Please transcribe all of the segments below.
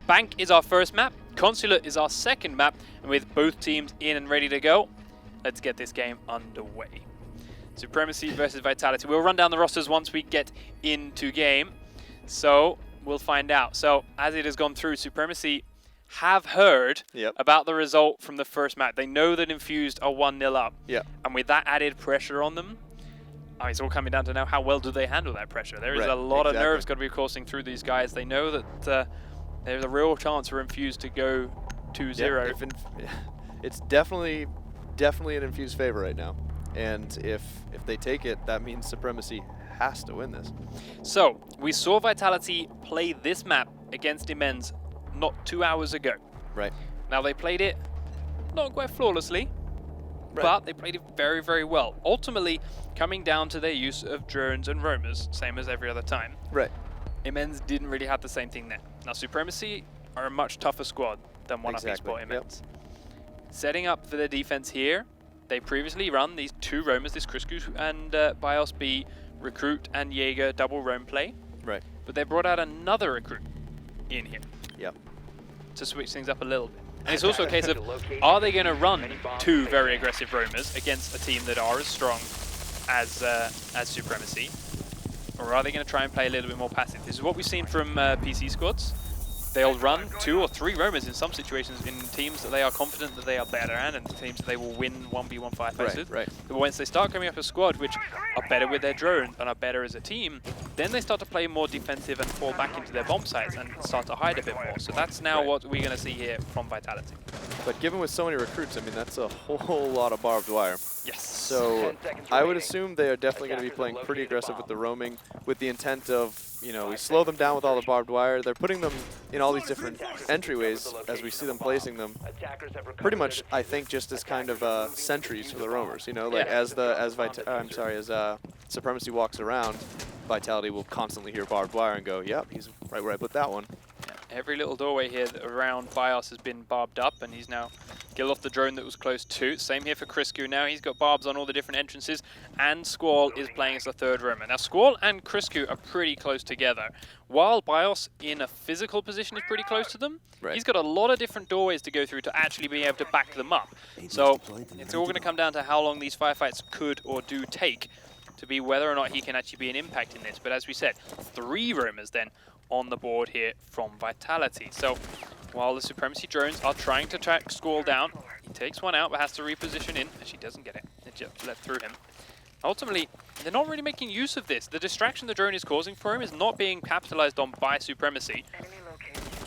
Bank is our first map, Consulate is our second map, and with both teams in and ready to go, let's get this game underway. Supremacy versus Vitality. We'll run down the rosters once we get into game, so we'll find out. So, as it has gone through, Supremacy have heard about the result from the first map. They know that Infused are 1-0 up. And with that added pressure on them, it's all coming down to now how well do they handle that pressure. There is a lot of nerves got to be coursing through these guys. They know that there's a real chance for Infused to go 2-0. It's definitely an Infused favor right now. And if they take it, that means Supremacy has to win this. So, we saw Vitality play this map against Immense not 2 hours ago. Right. Now, they played it not quite flawlessly, but they played it very, very well. Ultimately, coming down to their use of drones and roamers, same as every other time. Right. Immense didn't really have the same thing there. Now, Supremacy are a much tougher squad than one of Esports Immense. Setting up for their defense here, they previously run these two roamers, this Criscu and BIOS B, Recruit and Jaeger double roam play. Right. But they brought out another Recruit in here. Yep. To switch things up a little bit. And it's also a case of, are they going to run two very aggressive roamers against a team that are as strong as Supremacy? Or are they going to try and play a little bit more passive? This is what we've seen from PC squads. They'll run 2 or 3 roamers in some situations in teams that they are confident that they are better at, and teams that they will win 1v1 firefights with. But once they start coming up a squad which are better with their drone and are better as a team, then they start to play more defensive and fall back into their bomb sites and start to hide a bit more. So that's now what we're going to see here from Vitality. But given with so many recruits, I mean, that's a whole lot of barbed wire. Yes. So I would assume they are definitely going to be playing pretty aggressive with the roaming, with the intent of, you know, we slow them down with all the barbed wire. They're putting them in all these different entryways as we see them placing them. Pretty much, I think, just as kind of sentries for the roamers. You know, like as Supremacy walks around, Vitality will constantly hear barbed wire and go, "Yep, he's right where I put that one." Every little doorway here around BIOS has been barbed up, and he's now killed off the drone that was close to. Same here for Criscu now. He's got barbs on all the different entrances, and Squall is playing as the third roamer. Now, Squall and Criscu are pretty close together. While BIOS in a physical position is pretty close to them, he's got a lot of different doorways to go through to actually be able to back them up. So it's all going to come down to how long these firefights could or do take to be whether or not he can actually be an impact in this. But as we said, 3 roamers then on the board here from Vitality. So while the Supremacy drones are trying to track Squall down, he takes one out but has to reposition in. Actually doesn't get it. It just let through him. Ultimately, they're not really making use of this. The distraction the drone is causing for him is not being capitalized on by Supremacy.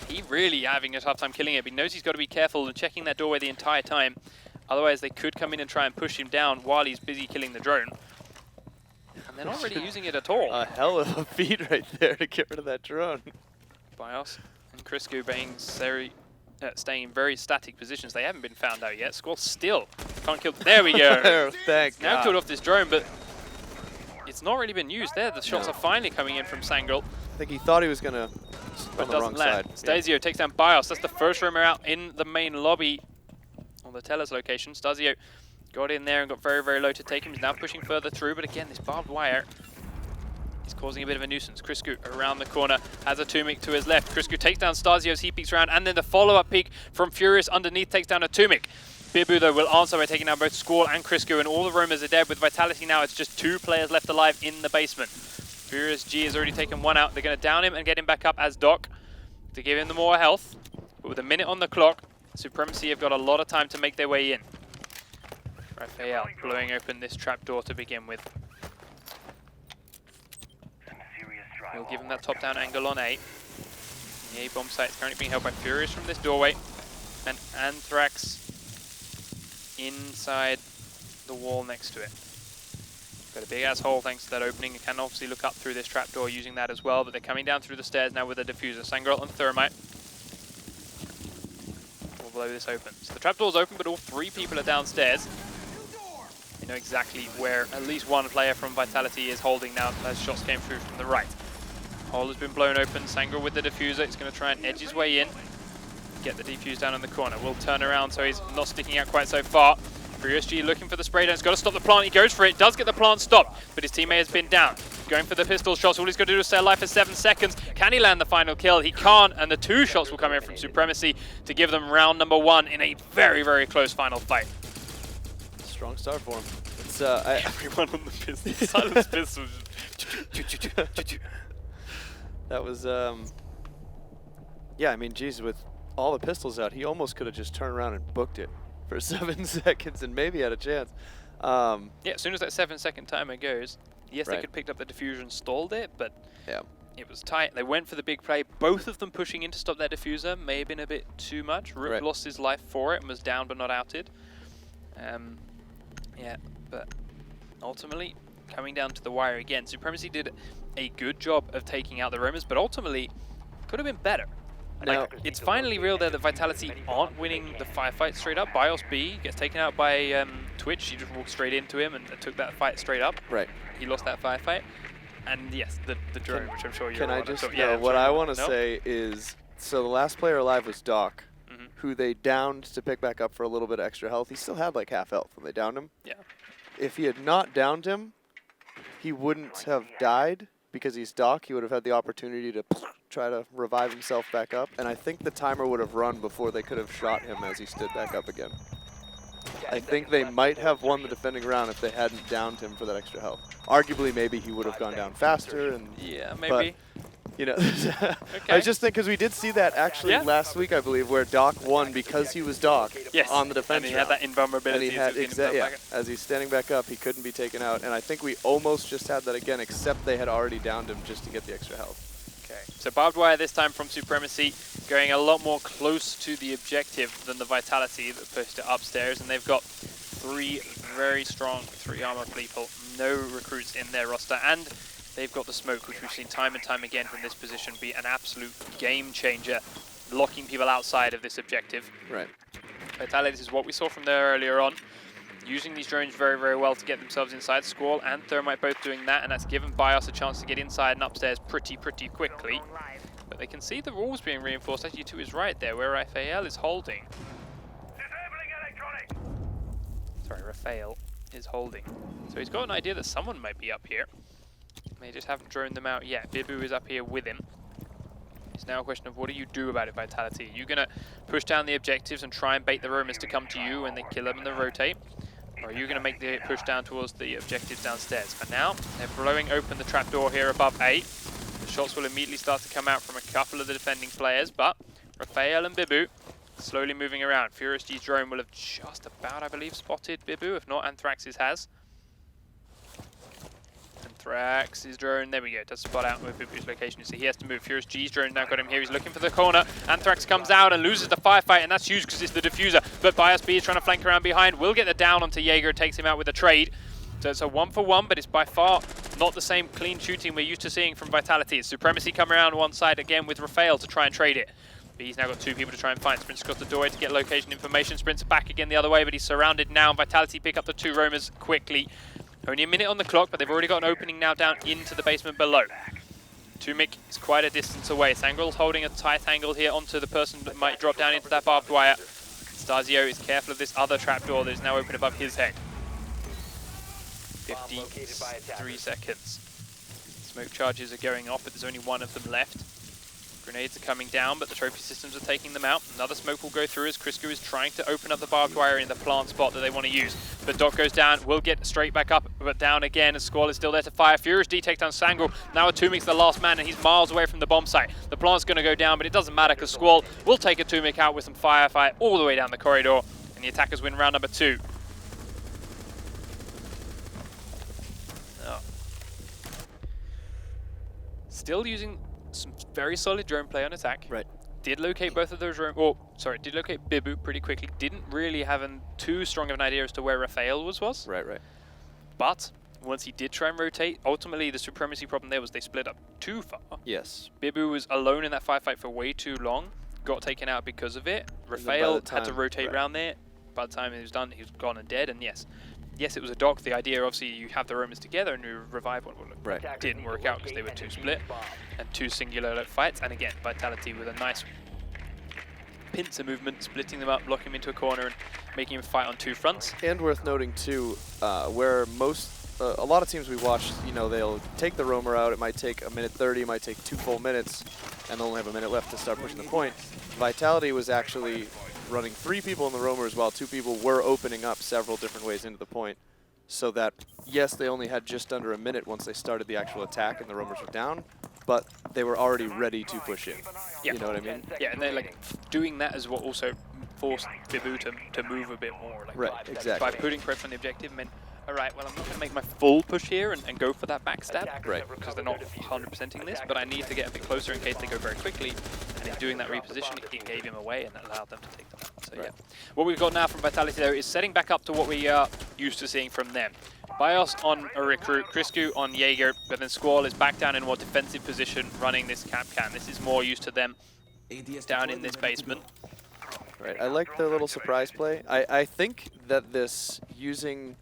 He really having a tough time killing it, but he knows he's got to be careful and checking that doorway the entire time. Otherwise, they could come in and try and push him down while he's busy killing the drone. And they're not really using it at all. A hell of a feat right there to get rid of that drone. BIOS and Criscu being staying in very static positions. They haven't been found out yet. Squall still can't kill. There we go. Thank now God. killed off this drone, but it's not really been used there. The shots are finally coming in from Sangral. I think he thought he was going to on the wrong side. Stasio takes down BIOS. That's the first roamer out in the main lobby on the Teller's location. Stasio got in there and got very, very low to take him. He's now pushing further through, but again, this barbed wire is causing a bit of a nuisance. Criscu around the corner has a Tumik to his left. Criscu takes down Stasio as he peeks around, and then the follow-up peek from Furious underneath takes down a Tumik. Bibu, though, will answer by taking down both Squall and Criscu, and all the roamers are dead. With Vitality now, it's just 2 players left alive in the basement. Furious G has already taken one out. They're going to down him and get him back up as Doc to give him the more health. But with a minute on the clock, Supremacy have got a lot of time to make their way in. Raphael blowing open this trapdoor to begin with. We'll give him that top-down angle on A. The A bomb site is currently being held by Furious from this doorway, and Anthrax inside the wall next to it. Got a big-ass hole thanks to that opening. You can obviously look up through this trapdoor using that as well, but they're coming down through the stairs now with a diffuser. Sangral and Thermite will blow this open. So the trapdoor's open, but all 3 people are downstairs. You know exactly where at least one player from Vitality is holding now as shots came through from the right. Hole has been blown open. Sangral with the diffuser. He's going to try and edge his way in. Get the defuse down in the corner. Will turn around so he's not sticking out quite so far. Furious G looking for the spray down. He's got to stop the plant. He goes for it. Does get the plant stopped, but his teammate has been down. going for the pistol shots. All he's got to do is stay alive for 7 seconds. Can he land the final kill? He can't, and the 2 shots will come in from Supremacy to give them round number 1 in a very, very close final fight. Strong start for him. It's everyone on the pistol. Silence pistol. That was yeah, I mean, geez, with all the pistols out, he almost could have just turned around and booked it for 7 seconds and maybe had a chance. Yeah, as soon as that 7-second timer goes, yes, Right. they could picked up the diffusion, stalled it, but Yeah. it was tight. They went for the big play. Both of them pushing in to stop that diffuser may have been a bit too much. Rip Right. lost his life for it and was down but not outed. Yeah, but ultimately, coming down to the wire again, Supremacy did a good job of taking out the Roamers, but ultimately could have been better. Now, Like, it's finally real there that Vitality aren't winning the firefight straight up. Bios B gets taken out by Twitch. He just walked straight into him and took that fight straight up. right. He lost that firefight. And yes, the drone, which I'm sure you're Can I all just, talk- yeah, I'm what sure I you- want to no? say is, so the last player alive was Doc, Mhm. who they downed to pick back up for a little bit of extra health. He still had like half health when they downed him. Yeah. If he had not downed him, he wouldn't have died because he's Doc. He would have had the opportunity to try to revive himself back up. And I think the timer would have run before they could have shot him as he stood back up again. I think they might have won the defending round if they hadn't downed him for that extra health. Arguably, maybe he would have gone down faster. And Yeah, maybe. you know, Okay. I just think because we did see that actually Yeah. last week, I believe, where Doc won because he was Doc Yes. on the defense And he had that invulnerability. and he had to get himself yeah, back up. as he's standing back up, he couldn't be taken out. And I think we almost just had that again, except they had already downed him just to get the extra health. Okay, so barbed wire this time from Supremacy, going a lot more close to the objective than the Vitality that pushed it upstairs, and they've got 3 very strong 3-armor people, no recruits in their roster, and they've got the smoke, which we've seen time and time again from this position be an absolute game changer, locking people outside of this objective. Right. Vitality is what we saw from there earlier on, using these drones very, very well to get themselves inside. Squall and Thermite both doing that, and that's given Bios a chance to get inside and upstairs pretty quickly. But they can see the walls being reinforced, actually to his right there, where Raphael is holding. Sorry, Raphael is holding. So he's got an idea that someone might be up here. They just haven't droned them out yet. Bibu is up here with him. It's now a question of what do you do about it, Vitality? Are you going to push down the objectives and try and bait the Roamers to come to you when they kill them and they rotate? Or are you going to make the push down towards the objectives downstairs? For now, they're blowing open the trapdoor here above A. The shots will immediately start to come out from a couple of the defending players, but Raphael and Bibu slowly moving around. Furious G's drone will have just about, I believe, spotted Bibu. If not, Anthrax's has. Anthrax's drone, there we go, does spot out with Bibu's location. So he has to move. Furious G's drone now got him here. He's looking for the corner. Anthrax comes out and loses the firefight, and that's huge because it's the diffuser. But Bias B is trying to flank around behind. Will get the down onto Jaeger, takes him out with a trade. So it's a 1-for-1, but it's by far not the same clean shooting we're used to seeing from Vitality. It's Supremacy coming around one side again with Raphael to try and trade it. But he's now got 2 people to try and find. Sprint's got the doorway to get location information. Sprint's back again the other way, but he's surrounded now. Vitality pick up the 2 roamers quickly. Only a minute on the clock, but they've already got an opening now down into the basement below. Tumik is quite a distance away. Sangril's holding a tight angle here onto the person that might drop down into that barbed wire. Stasio is careful of this other trapdoor that is now open above his head. 53 seconds. Smoke charges are going off, but there's only 1 of them left. Grenades are coming down, but the trophy systems are taking them out. Another smoke will go through as Crisco is trying to open up the barbed wire in the plant spot that they want to use. But Doc goes down, will get straight back up, but down again, and Squall is still there to fire. Furious D takes down Sangril. Now Atumik's the last man, and he's miles away from the bomb site. The plant's going to go down, but it doesn't matter because Squall will take Atumik out with some firefight all the way down the corridor, and the attackers win round number 2. Oh. Still using some very solid drone play on attack. Right. Did locate both of those did locate Bibu pretty quickly. Didn't really have too strong of an idea as to where Raphael was. Right, right. But once he did try and rotate, ultimately the Supremacy problem there was they split up too far. Yes. Bibu was alone in that firefight for way too long. Got taken out because of it. Raphael had to rotate around there. By the time he was done, he was gone and dead. And yes, it was a dock. The idea, obviously, you have the Romans together and you revive one. Right. Didn't work out because they were 2 split and 2 singular fights. And again, Vitality with a nice pincer movement, splitting them up, locking him into a corner and making him fight on 2 fronts. And worth noting too, where most a lot of teams we watch, you know, they'll take the roamer out. It might take a minute 30, it might take 2 full minutes, and they'll only have a minute left to start pushing the point. Vitality was actually running 3 people in the roamers while 2 people were opening up several different ways into the point. So that, yes, they only had just under a minute once they started the actual attack and the roamers were down, but they were already ready to push in. Yeah. You know what I mean? Yeah, and they're like doing that is what also forced Bibu to move a bit more. Like Right, exactly. By putting pressure on the objective meant, all right, well, I'm not going to make my full push here and go for that backstab. Right. Because they're not 100%ing this, but I need to get a bit closer in case they go very quickly. And in doing that repositioning, it gave him away and allowed them to take them out. So yeah. What we've got now from Vitality, though, is setting back up to what we are used to seeing from them. Bios on a recruit, Criscu on Jaeger, but then Squall is back down in a more defensive position running this cap can. This is more used to them down in this basement. Right, I like their little surprise play. I think that this using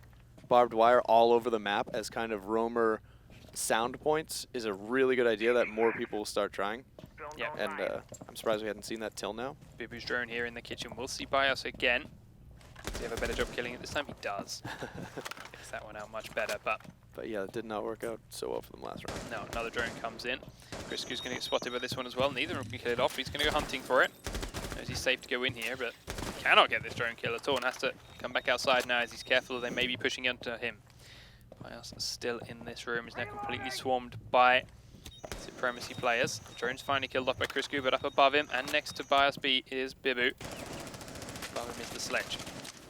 barbed wire all over the map as kind of roamer sound points is a really good idea that more people will start trying. Yeah. And I'm surprised we hadn't seen that till now. Bibu's drone here in the kitchen. We'll see Bios again. Does he have a better job killing it this time? He does. Gets that one out much better, but yeah, it did not work out so well for them last round. no, another drone comes in. Criscu's going to get spotted by this one as well. Neither of them can kill it off. He's going to go hunting for it. Knows he's safe to go in here, but cannot get this drone kill at all and has to come back outside now as he's careful they may be pushing into him. Bios is still in this room. He's now completely swarmed by Supremacy players. Drone's finally killed off by Criscu, but up above him and next to Bios B is Bibu. Above him is the sledge.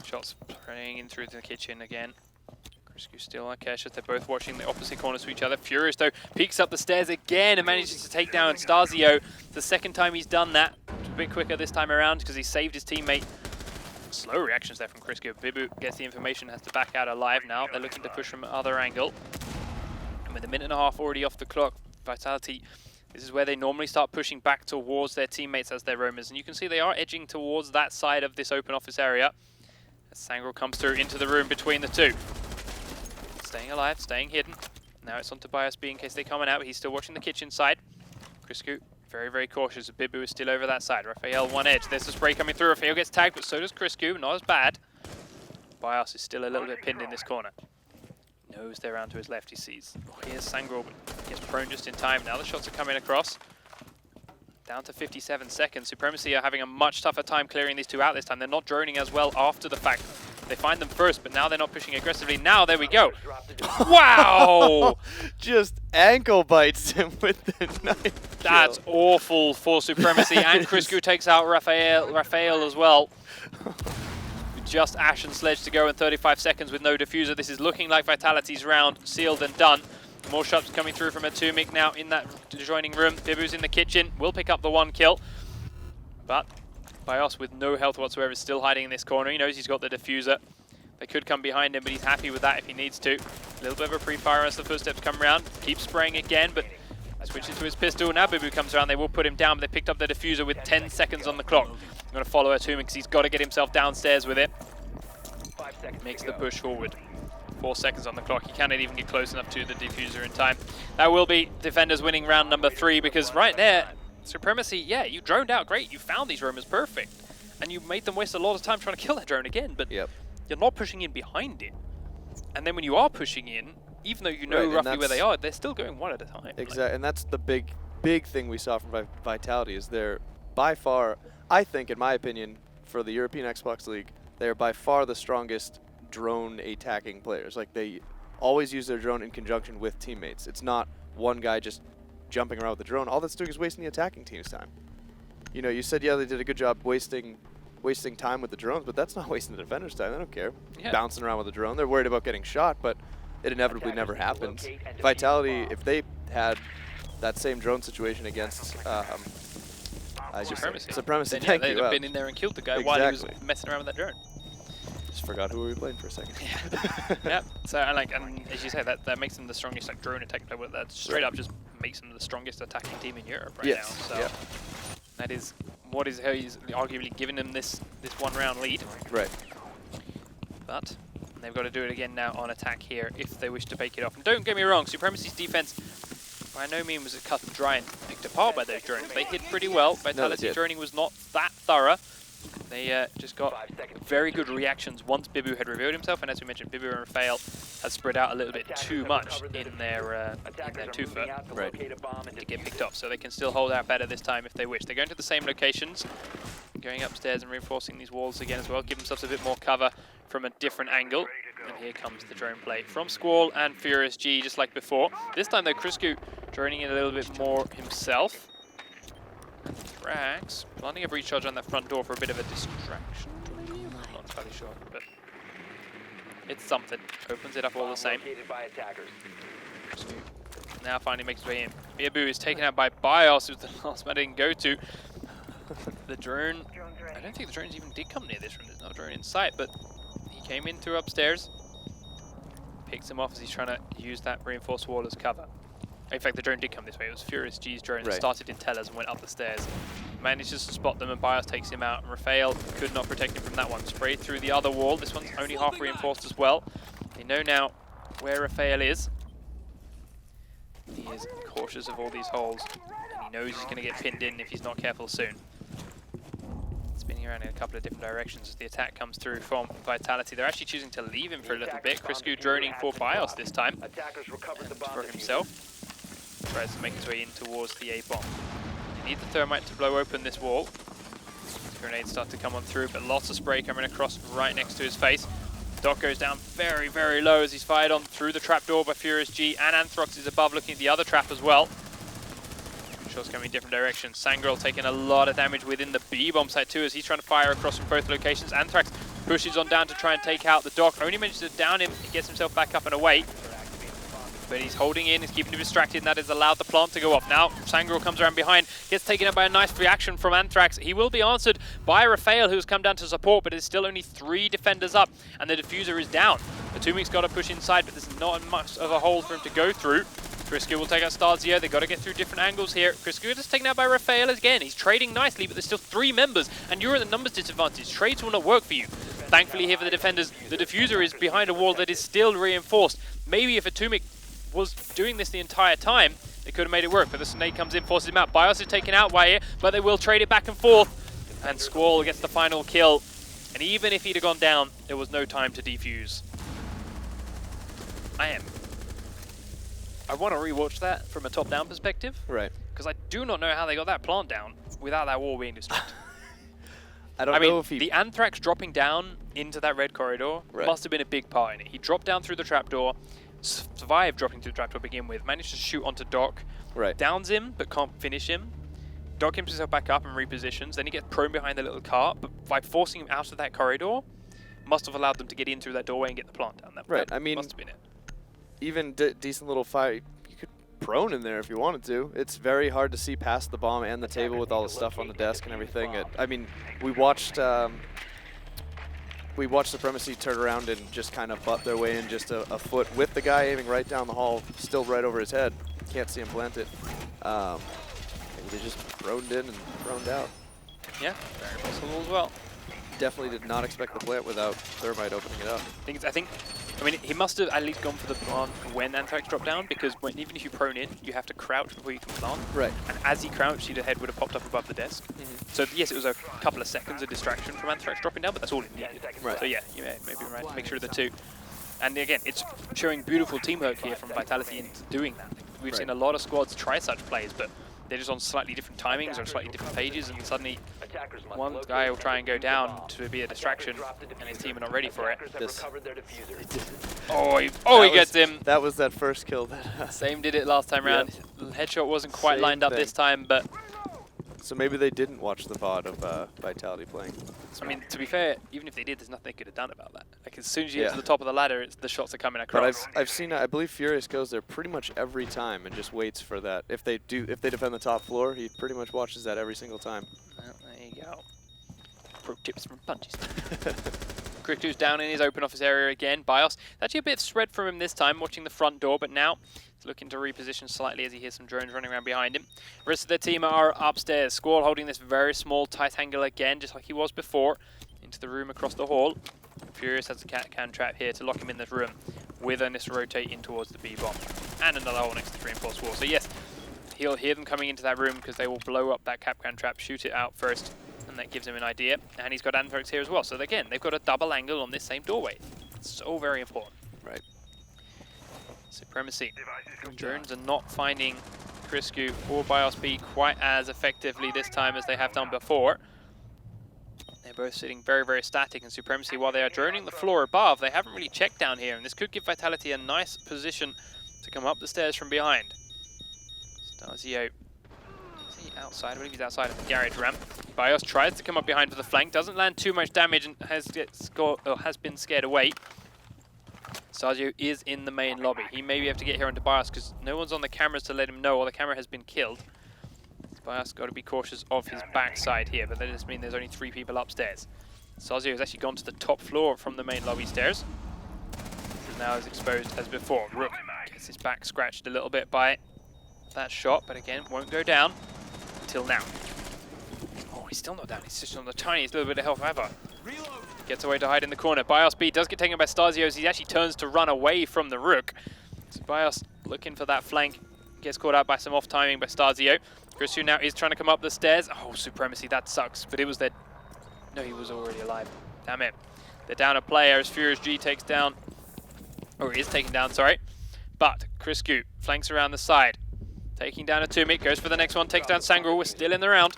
Shots spraying in through the kitchen again. Criscu still on Cassius. They're both watching the opposite corners to each other. Furious, though, peeks up the stairs again and manages to take down Stasio. It's the second time he's done that. A bit quicker this time around because he saved his teammate. Slow reactions there from Criscu. Bibu gets the information, has to back out alive now. They're looking to push from another angle. And with a minute and a half already off the clock, Vitality, this is where they normally start pushing back towards their teammates as their roamers. And you can see they are edging towards that side of this open office area. As Sangro comes through into the room between the two. Staying alive, staying hidden. Now it's on to Bios B in case they're coming out. He's still watching the kitchen side. Criscu, very, very cautious. Bibu is still over that side. Raphael, one edge. There's a spray coming through. Raphael gets tagged, but so does Criscu. Not as bad. Bios is still a little bit pinned in this corner. Knows they're around to his left, he sees. Here's Sangro, but gets prone just in time. Now the shots are coming across. Down to 57 seconds. Supremacy are having a much tougher time clearing these two out this time. They're not droning as well after the fact. They find them first, but now they're not pushing aggressively. Now, there we go. Wow! Just ankle bites him with the knife. That's awful for Supremacy. And Criscu takes out Raphael as well. Just Ash and Sledge to go in 35 seconds with no diffuser. This is looking like Vitality's round, sealed and done. More shots coming through from Atomic now in that adjoining room. Bibu's in the kitchen, will pick up the 1 kill. But Bios with no health whatsoever is still hiding in this corner. He knows he's got the diffuser. They could come behind him, but he's happy with that if he needs to. A little bit of a pre-fire as the first steps come around. Keeps spraying again, but switches to his pistol. Now Bibu comes around, they will put him down, but they picked up the diffuser with 10 seconds on the clock. I'm going to follow Atomic because he's got to get himself downstairs with it. Makes the push forward. 4 seconds on the clock. He cannot even get close enough to the diffuser in time. That will be Defenders winning round number 3 because right there, Supremacy, yeah, you droned out great. You found these roamers perfect. And you made them waste a lot of time trying to kill that drone again, but you're not pushing in behind it. And then when you are pushing in, even though you know roughly where they are, they're still going one at a time. Exactly, and that's the big thing we saw from Vitality is they're by far, I think, in my opinion, for the European Xbox League, they're by far the strongest drone attacking players. Like, they always use their drone in conjunction with teammates. It's not one guy just jumping around with the drone. All that's doing is wasting the attacking team's time. You know, you said, yeah, they did a good job wasting time with the drones, but that's not wasting the defender's time. They don't care. Bouncing around with the drone. They're worried about getting shot, but it inevitably never happens. Vitality, if they had that same drone situation against Supremacy, then, they'd have been in there and killed the guy while he was messing around with that drone. Just forgot who we were playing for a second. Yeah. So and as you say, that makes them the strongest drone attack player. That straight up just makes them the strongest attacking team in Europe right now. So that is what is how he's arguably given them this 1 round lead. Right. But they've got to do it again now on attack here if they wish to bake it off. And don't get me wrong, Supremacy's defense by no means was it cut and dry and picked apart by those drones. They hit pretty well. Vitality's droning was not that thorough. They just got very good reactions once Bibu had revealed himself, and as we mentioned, Bibu and Rafael has spread out a little bit too much in their 2-foot to get picked off, so they can still hold out better this time if they wish. They're going to the same locations, going upstairs and reinforcing these walls again as well, give themselves a bit more cover from a different angle. And here comes the drone play from Squall and Furious G, just like before. This time though, Criscu droning in a little bit more himself. Anthrax planting a breach charge on that front door for a bit of a distraction. I'm not entirely sure, but it's something. Opens it up all the same. Now finally makes his way in. Biabu is taken out by Bios, who's the last man I didn't go to. The drone, I don't think the drones even did come near this room. There's no drone in sight, but he came in through upstairs. Picks him off as he's trying to use that reinforced wall as cover. In fact, the drone did come this way. It was Furious G's drone that started in tellers and went up the stairs. Manages to spot them and Bios takes him out. And Rafael could not protect him from that one. Sprayed through the other wall. This one's only half reinforced as well. They know now where Rafael is. He is cautious of all these holes. And he knows he's going to get pinned in if he's not careful soon. Spinning around in a couple of different directions as the attack comes through from Vitality. They're actually choosing to leave him for a little bit. Criscu droning for Bios this time. And for himself. Tries to make his way in towards the A-bomb. They need the thermite to blow open this wall. Grenades start to come on through, but lots of spray coming across right next to his face. Doc goes down very, very low as he's fired on through the trapdoor by Furious G, and Anthrax is above looking at the other trap as well. Shots coming in different directions. Sangrel taking a lot of damage within the B-bomb site too as he's trying to fire across from both locations. Anthrax pushes on down to try and take out the Doc. Only manages to down him. He gets himself back up and away. But he's holding in, he's keeping him distracted, and that has allowed the plant to go off. Now, Sangrel comes around behind, gets taken out by a nice reaction from Anthrax. He will be answered by Rafael, who's come down to support, but there's still only 3 defenders up, and the diffuser is down. The Tumik's got to push inside, but there's not much of a hole for him to go through. Criscu will take out Starzio. They've got to get through different angles here. Criscu is taken out by Rafael again. He's trading nicely, but there's still 3 members, and you're at the numbers disadvantage. Trades will not work for you. Thankfully here for the defenders, the diffuser is behind a wall that is still reinforced. Maybe if a Tumik was doing this the entire time, they could have made it work, but the Snake comes in, forces him out. Bios is taken out by it, but they will trade it back and forth, and Squall gets the final kill. And even if he'd have gone down, there was no time to defuse. I want to rewatch that from a top-down perspective, right? Because I do not know how they got that plant down without that wall being destroyed. I mean, the Anthrax dropping down into that red corridor must have been a big part in it. He dropped down through the trapdoor, survived dropping through the trap to begin with, managed to shoot onto Doc, downs him but can't finish him. Doc keeps himself back up and repositions, then he gets prone behind the little cart, but by forcing him out of that corridor, must have allowed them to get in through that doorway and get the plant down. That I mean, must have been it. Even decent little fight, you could prone in there if you wanted to. It's very hard to see past the bomb and the table with all the stuff on the desk and everything. I mean, we watched Supremacy turn around and just kind of butt their way in just a foot with the guy aiming right down the hall, still right over his head. Can't see him plant it. Maybe they just droned in and droned out. Yeah, very possible as well. Definitely did not expect the plant without Thermite opening it up. I mean, he must have at least gone for the plant when Anthrax dropped down, because even if you prone in, you have to crouch before you can plant. Right. And as he crouched, the head would have popped up above the desk. So yes, it was a couple of seconds of distraction from Anthrax dropping down, but that's all it needed. Right. So yeah, you may be right. Make sure of the 2. And again, it's showing beautiful teamwork here from Vitality into doing that. We've seen a lot of squads try such plays, but they're just on slightly different timings or slightly different pages, and suddenly one guy will try and go down to be a distraction, and his team are not ready for it. He gets him. That was that first kill. Same did it last time round. Headshot wasn't quite lined up this time, but... So maybe they didn't watch the VOD of Vitality playing. I mean, to be fair, even if they did, there's nothing they could have done about that. Like, as soon as you get to the top of the ladder, the shots are coming across. But I've seen, I believe Furious goes there pretty much every time and just waits for that. If they defend the top floor, he pretty much watches that every single time. Well, there you go. Pro tips from Punches. Crypto's down in his open office area again. Bios, actually a bit of spread from him this time, watching the front door, but now he's looking to reposition slightly as he hears some drones running around behind him. The rest of the team are upstairs. Squall holding this very small, tight angle again, just like he was before, into the room across the hall. Furious has a can trap here to lock him in this room, with Ernest rotate in towards the B-bomb. And another hole next to the reinforced wall. So yes, he'll hear them coming into that room because they will blow up that can trap, shoot it out first, and and that gives him an idea. And he's got Anthrax here as well. So again, they've got a double angle on this same doorway. So very important. Right. Supremacy. Drones are not finding Criscu or Bios B quite as effectively this time as they have done before. They're both sitting very, very static, and Supremacy, while they are droning the floor above, they haven't really checked down here, and this could give Vitality a nice position to come up the stairs from behind. Starzio, is he outside? I believe he's outside of the garage ramp. Bios tries to come up behind for the flank, doesn't land too much damage, and has been scared away. Starzio is in the main lobby. He may have to get here onto Bios because no one's on the cameras to let him know, or the camera has been killed. Bios got to be cautious of his backside here, but that does mean there's only 3 people upstairs. Starzio has actually gone to the top floor from the main lobby stairs. This is now as exposed as before. Rook gets his back scratched a little bit by that shot, but again, won't go down until now. Oh, he's still not down. He's just on the tiniest little bit of health ever. Gets away to hide in the corner. Bios B does get taken by Starzio as he actually turns to run away from the Rook. So Bios looking for that flank. Gets caught out by some off timing by Starzio. Criscu now is trying to come up the stairs. Oh, Supremacy, that sucks. But it was their... No, he was already alive. Damn it. They're down a player as Furious G takes down... Or is taken down, sorry. But Criscu flanks around the side. Taking down a Tumik. Goes for the next one. Takes down Sangro. We're still in the round.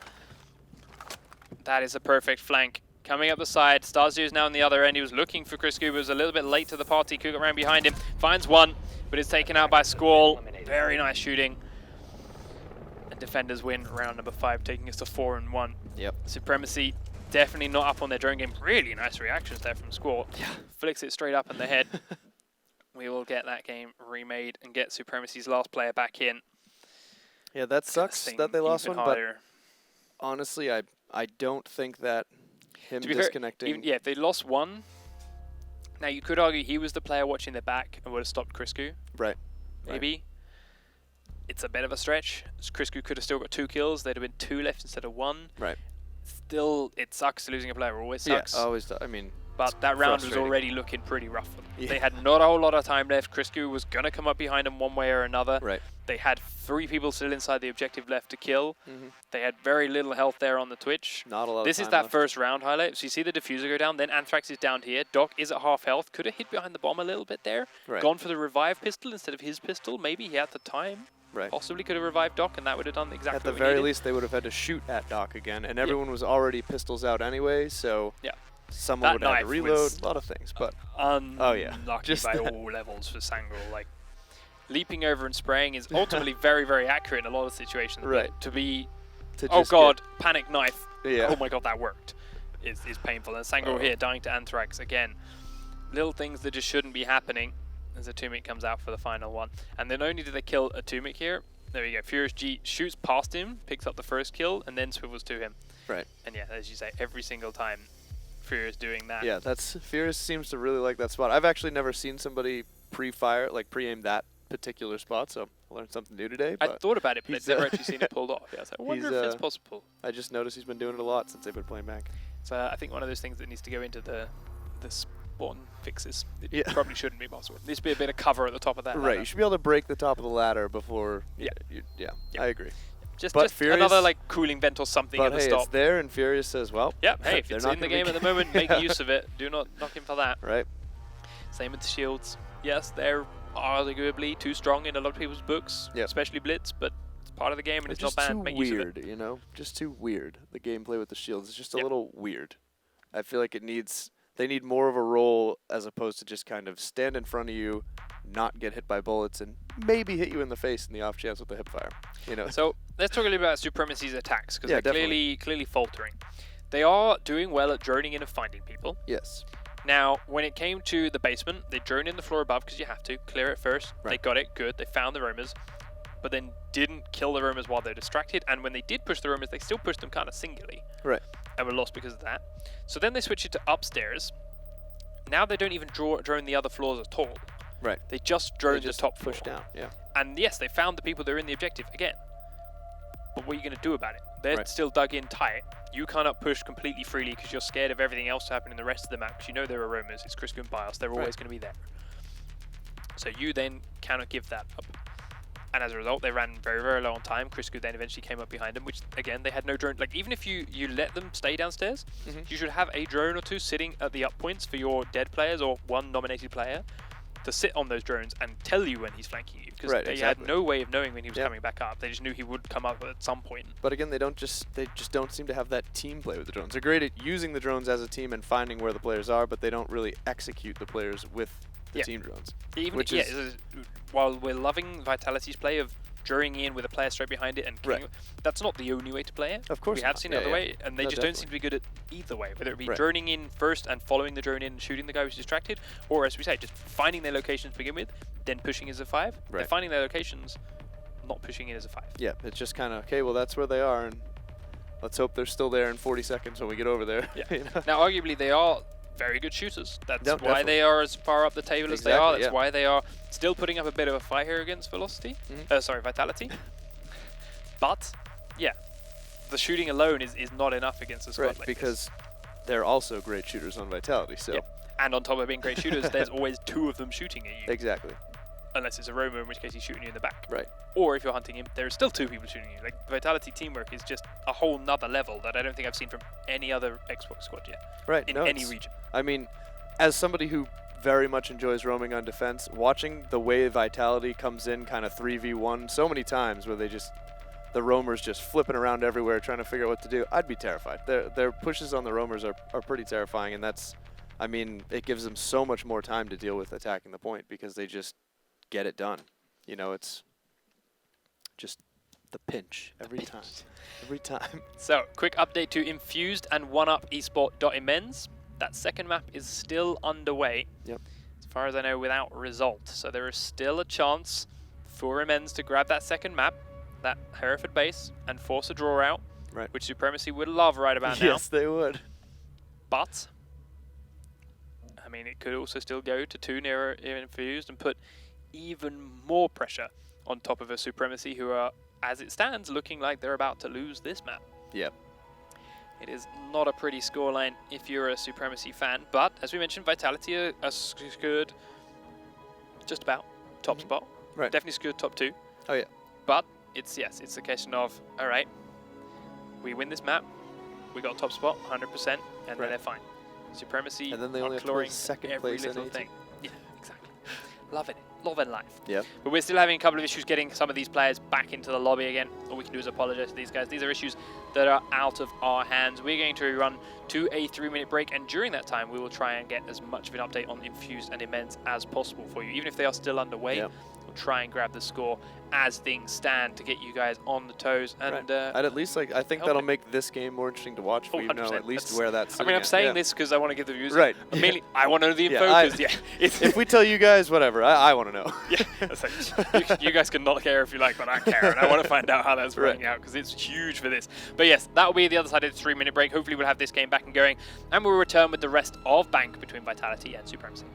That is a perfect flank. Coming up the side, Starzio is now on the other end. He was looking for Criscu, but was a little bit late to the party. Could get around behind him. Finds one, but is taken out by Squall. Very nice shooting. And defenders win round number 5, taking us to 4-1. Yep. Supremacy definitely not up on their drone game. Really nice reactions there from Squall. Yeah. Flicks it straight up in the head. We will get that game remade and get Supremacy's last player back in. Yeah, that sucks that they lost one, harder. But honestly, I don't think that him disconnecting... If they lost one, now you could argue he was the player watching their back and would have stopped Criscu. Right. Maybe. Right. It's a bit of a stretch. Criscu could have still got 2 kills. There'd have been 2 left instead of 1. Right. Still, it sucks. Losing a player always sucks. Yeah, always. I mean, but that round was already looking pretty rough for them. Yeah. They had not a whole lot of time left. Criscu was going to come up behind them one way or another. Right. They had 3 people still inside the objective left to kill. They had very little health there on the Twitch. Not a lot of This time is that left. first round highlight. So you see the diffuser go down, then Anthrax is down here. Doc is at half health. Could have hid behind the bomb a little bit there. Right. Gone for the revive pistol instead of his pistol. Maybe he had the time. Right. Possibly could have revived Doc, and that would have done exactly At the what very needed. least, they would have had to shoot at Doc again, and everyone was already pistols out anyway, so someone would have to reload, a lot of things. But unlucky by all levels for Sangro. Like, leaping over and spraying is ultimately very, very accurate in a lot of situations. Right. To be, to oh god, panic knife. Yeah. Oh my god, that worked. Is painful. And Sangro here dying to Anthrax again. Little things that just shouldn't be happening. As a Tumik comes out for the final one. And then only did they kill a Tumik here. There we go. Furious G shoots past him, picks up the first kill, and then swivels to him. Right. And yeah, as you say, every single time Furious doing that. Yeah, Furious seems to really like that spot. I've actually never seen somebody pre-aim that particular spot, so I learned something new today. I thought about it, but I've never actually seen it pulled off. Yeah, so I wonder if it's possible. I just noticed he's been doing it a lot since they've been playing back. So I think one of those things that needs to go into the spawn fixes. It probably shouldn't be possible. There needs to be a bit of cover at the top of that ladder. Right, you should be able to break the top of the ladder before... Yeah, I agree. Just Furious, another like cooling vent or something at the stop. It's there, and Furious says, well... Yeah, hey, if it's in the game at the moment, make use of it. Do not knock him for that. Right. Same with the shields. Yes, they're arguably too strong in a lot of people's books, especially Blitz, but it's part of the game and it's not bad. Make use of it. Weird, you know? Just too weird. The gameplay with the shields is just a little weird. I feel like they need more of a role as opposed to just kind of stand in front of you, not get hit by bullets, and maybe hit you in the face in the off chance with the hip fire. You know. So let's talk a little about Supremacy's attacks, because they're clearly faltering. They are doing well at droning in and finding people. Yes. Now, when it came to the basement, they droned in the floor above because you have to clear it first. Right. They got it, good. They found the roamers, but then didn't kill the roamers while they're distracted. And when they did push the roamers, they still pushed them kind of singly. Right. And were lost because of that. So then they switched it to upstairs. Now they don't even drone the other floors at all. Right. They just drone the top push floor. down. Yeah. And yes, they found the people that are in the objective again. But what are you going to do about it? They're still dug in tight. You cannot push completely freely because you're scared of everything else to happen in the rest of the map. Because you know there are roamers. It's Criscu and Bios. They're always going to be there. So you then cannot give that up. And as a result, they ran very, very low on time. Crisco then eventually came up behind them, which, again, they had no drone. Like, even if you let them stay downstairs, you should have a drone or two sitting at the up points for your dead players or one nominated player to sit on those drones and tell you when he's flanking you. Because they had no way of knowing when he was coming back up. They just knew he would come up at some point. But again, they just don't seem to have that team play with the drones. They're great at using the drones as a team and finding where the players are, but they don't really execute the players with the team drones. Even while we're loving Vitality's play of drawing in with a player straight behind it and killing it, that's not the only way to play it. Of course we have seen the other way, and they just don't seem to be good at either way, whether it be droning in first and following the drone in and shooting the guy who's distracted, or as we say, just finding their locations to begin with, then pushing as a 5. They're finding their locations, not pushing in as a 5. Yeah, it's just kind of, okay, well, that's where they are, and let's hope they're still there in 40 seconds when we get over there. Yeah. You know? Now, arguably, they are very good shooters. That's why they are as far up the table as they are. That's why they are still putting up a bit of a fight here against Velocity. Vitality. But, yeah, the shooting alone is not enough against a squad like because this. They're also great shooters on Vitality. So. And on top of being great shooters, there's always 2 of them shooting at you. Exactly. Unless it's a roamer, in which case he's shooting you in the back. Right. Or if you're hunting him, there are still 2 people shooting you. Like, Vitality teamwork is just a whole nother level that I don't think I've seen from any other Xbox squad yet. Right. In any region. I mean, as somebody who very much enjoys roaming on defense, watching the way Vitality comes in kind of 3v1 so many times where the roamers just flipping around everywhere trying to figure out what to do, I'd be terrified. Their pushes on the roamers are pretty terrifying, and that's, I mean, it gives them so much more time to deal with attacking the point because they just get it done. You know, it's just the pinch every time. Every time. So, quick update to Infused and 1UP Esport.immense. That second map is still underway. Yep. As far as I know, without result. So there is still a chance for Immense to grab that second map, that Hereford base, and force a draw out, which Supremacy would love right about now. Yes, they would. But, I mean, it could also still go to 2 near Infused and put even more pressure on top of a Supremacy who are, as it stands, looking like they're about to lose this map. Yep. It is not a pretty scoreline if you're a Supremacy fan, but as we mentioned, Vitality are secured just about top spot. Right. Definitely secured top 2. Oh yeah. But it's a question of, all right, we win this map, we got top spot 100%, and then they're fine. Supremacy and then they are only have to clawing second every place little thing. Yeah, exactly. Loving it. Loving life. Yeah. But we're still having a couple of issues getting some of these players back into the lobby again. All we can do is apologize to these guys. These are issues that are out of our hands. We're going to run to a 3-minute break, and during that time, we will try and get as much of an update on Infused and Immense as possible for you. Even if they are still underway, we'll try and grab the score as things stand to get you guys on the toes. And I'd at least I think that'll make this game more interesting to watch for you know at least where that's. I mean, I'm saying this because I want to give the viewers. Mainly, I want to know the info. If we tell you guys, whatever, I want to know. You guys can not care if you like, but I care, and I want to find out how that's working out because it's huge for this. But yes, that will be the other side of the 3-minute break. Hopefully, we'll have this game back and going, and we'll return with the rest of Bank between Vitality and Supremacy.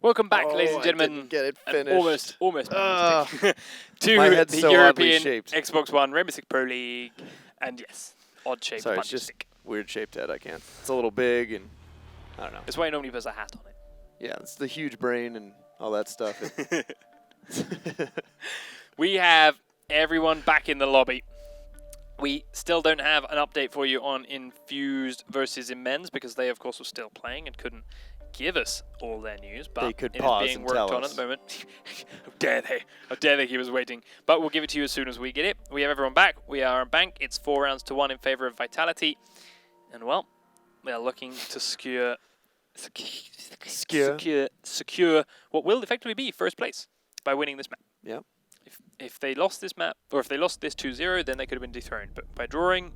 Welcome back, ladies and gentlemen. I didn't get it and finished. almost to My head's the so oddly European shaped. Xbox One Rainbow Six Pro League. And yes, odd-shaped Sorry, punch it's just stick. weird shaped head. I can't. It's a little big, and I don't know. That's why he normally puts a hat on it. Yeah, it's the huge brain and all that stuff. We have everyone back in the lobby. We still don't have an update for you on Infused versus Immense because they, of course, were still playing and couldn't give us all their news. But They could it is pause being and worked tell on us. at the moment. How dare they? How dare they keep us waiting? But we'll give it to you as soon as we get it. We have everyone back. We are on bank. It's 4 rounds to 1 in favor of Vitality. And, well, we are looking to secure what will effectively be first place by winning this map. Yeah. If they lost this map, or if they lost this 2-0, then they could have been dethroned. But by drawing,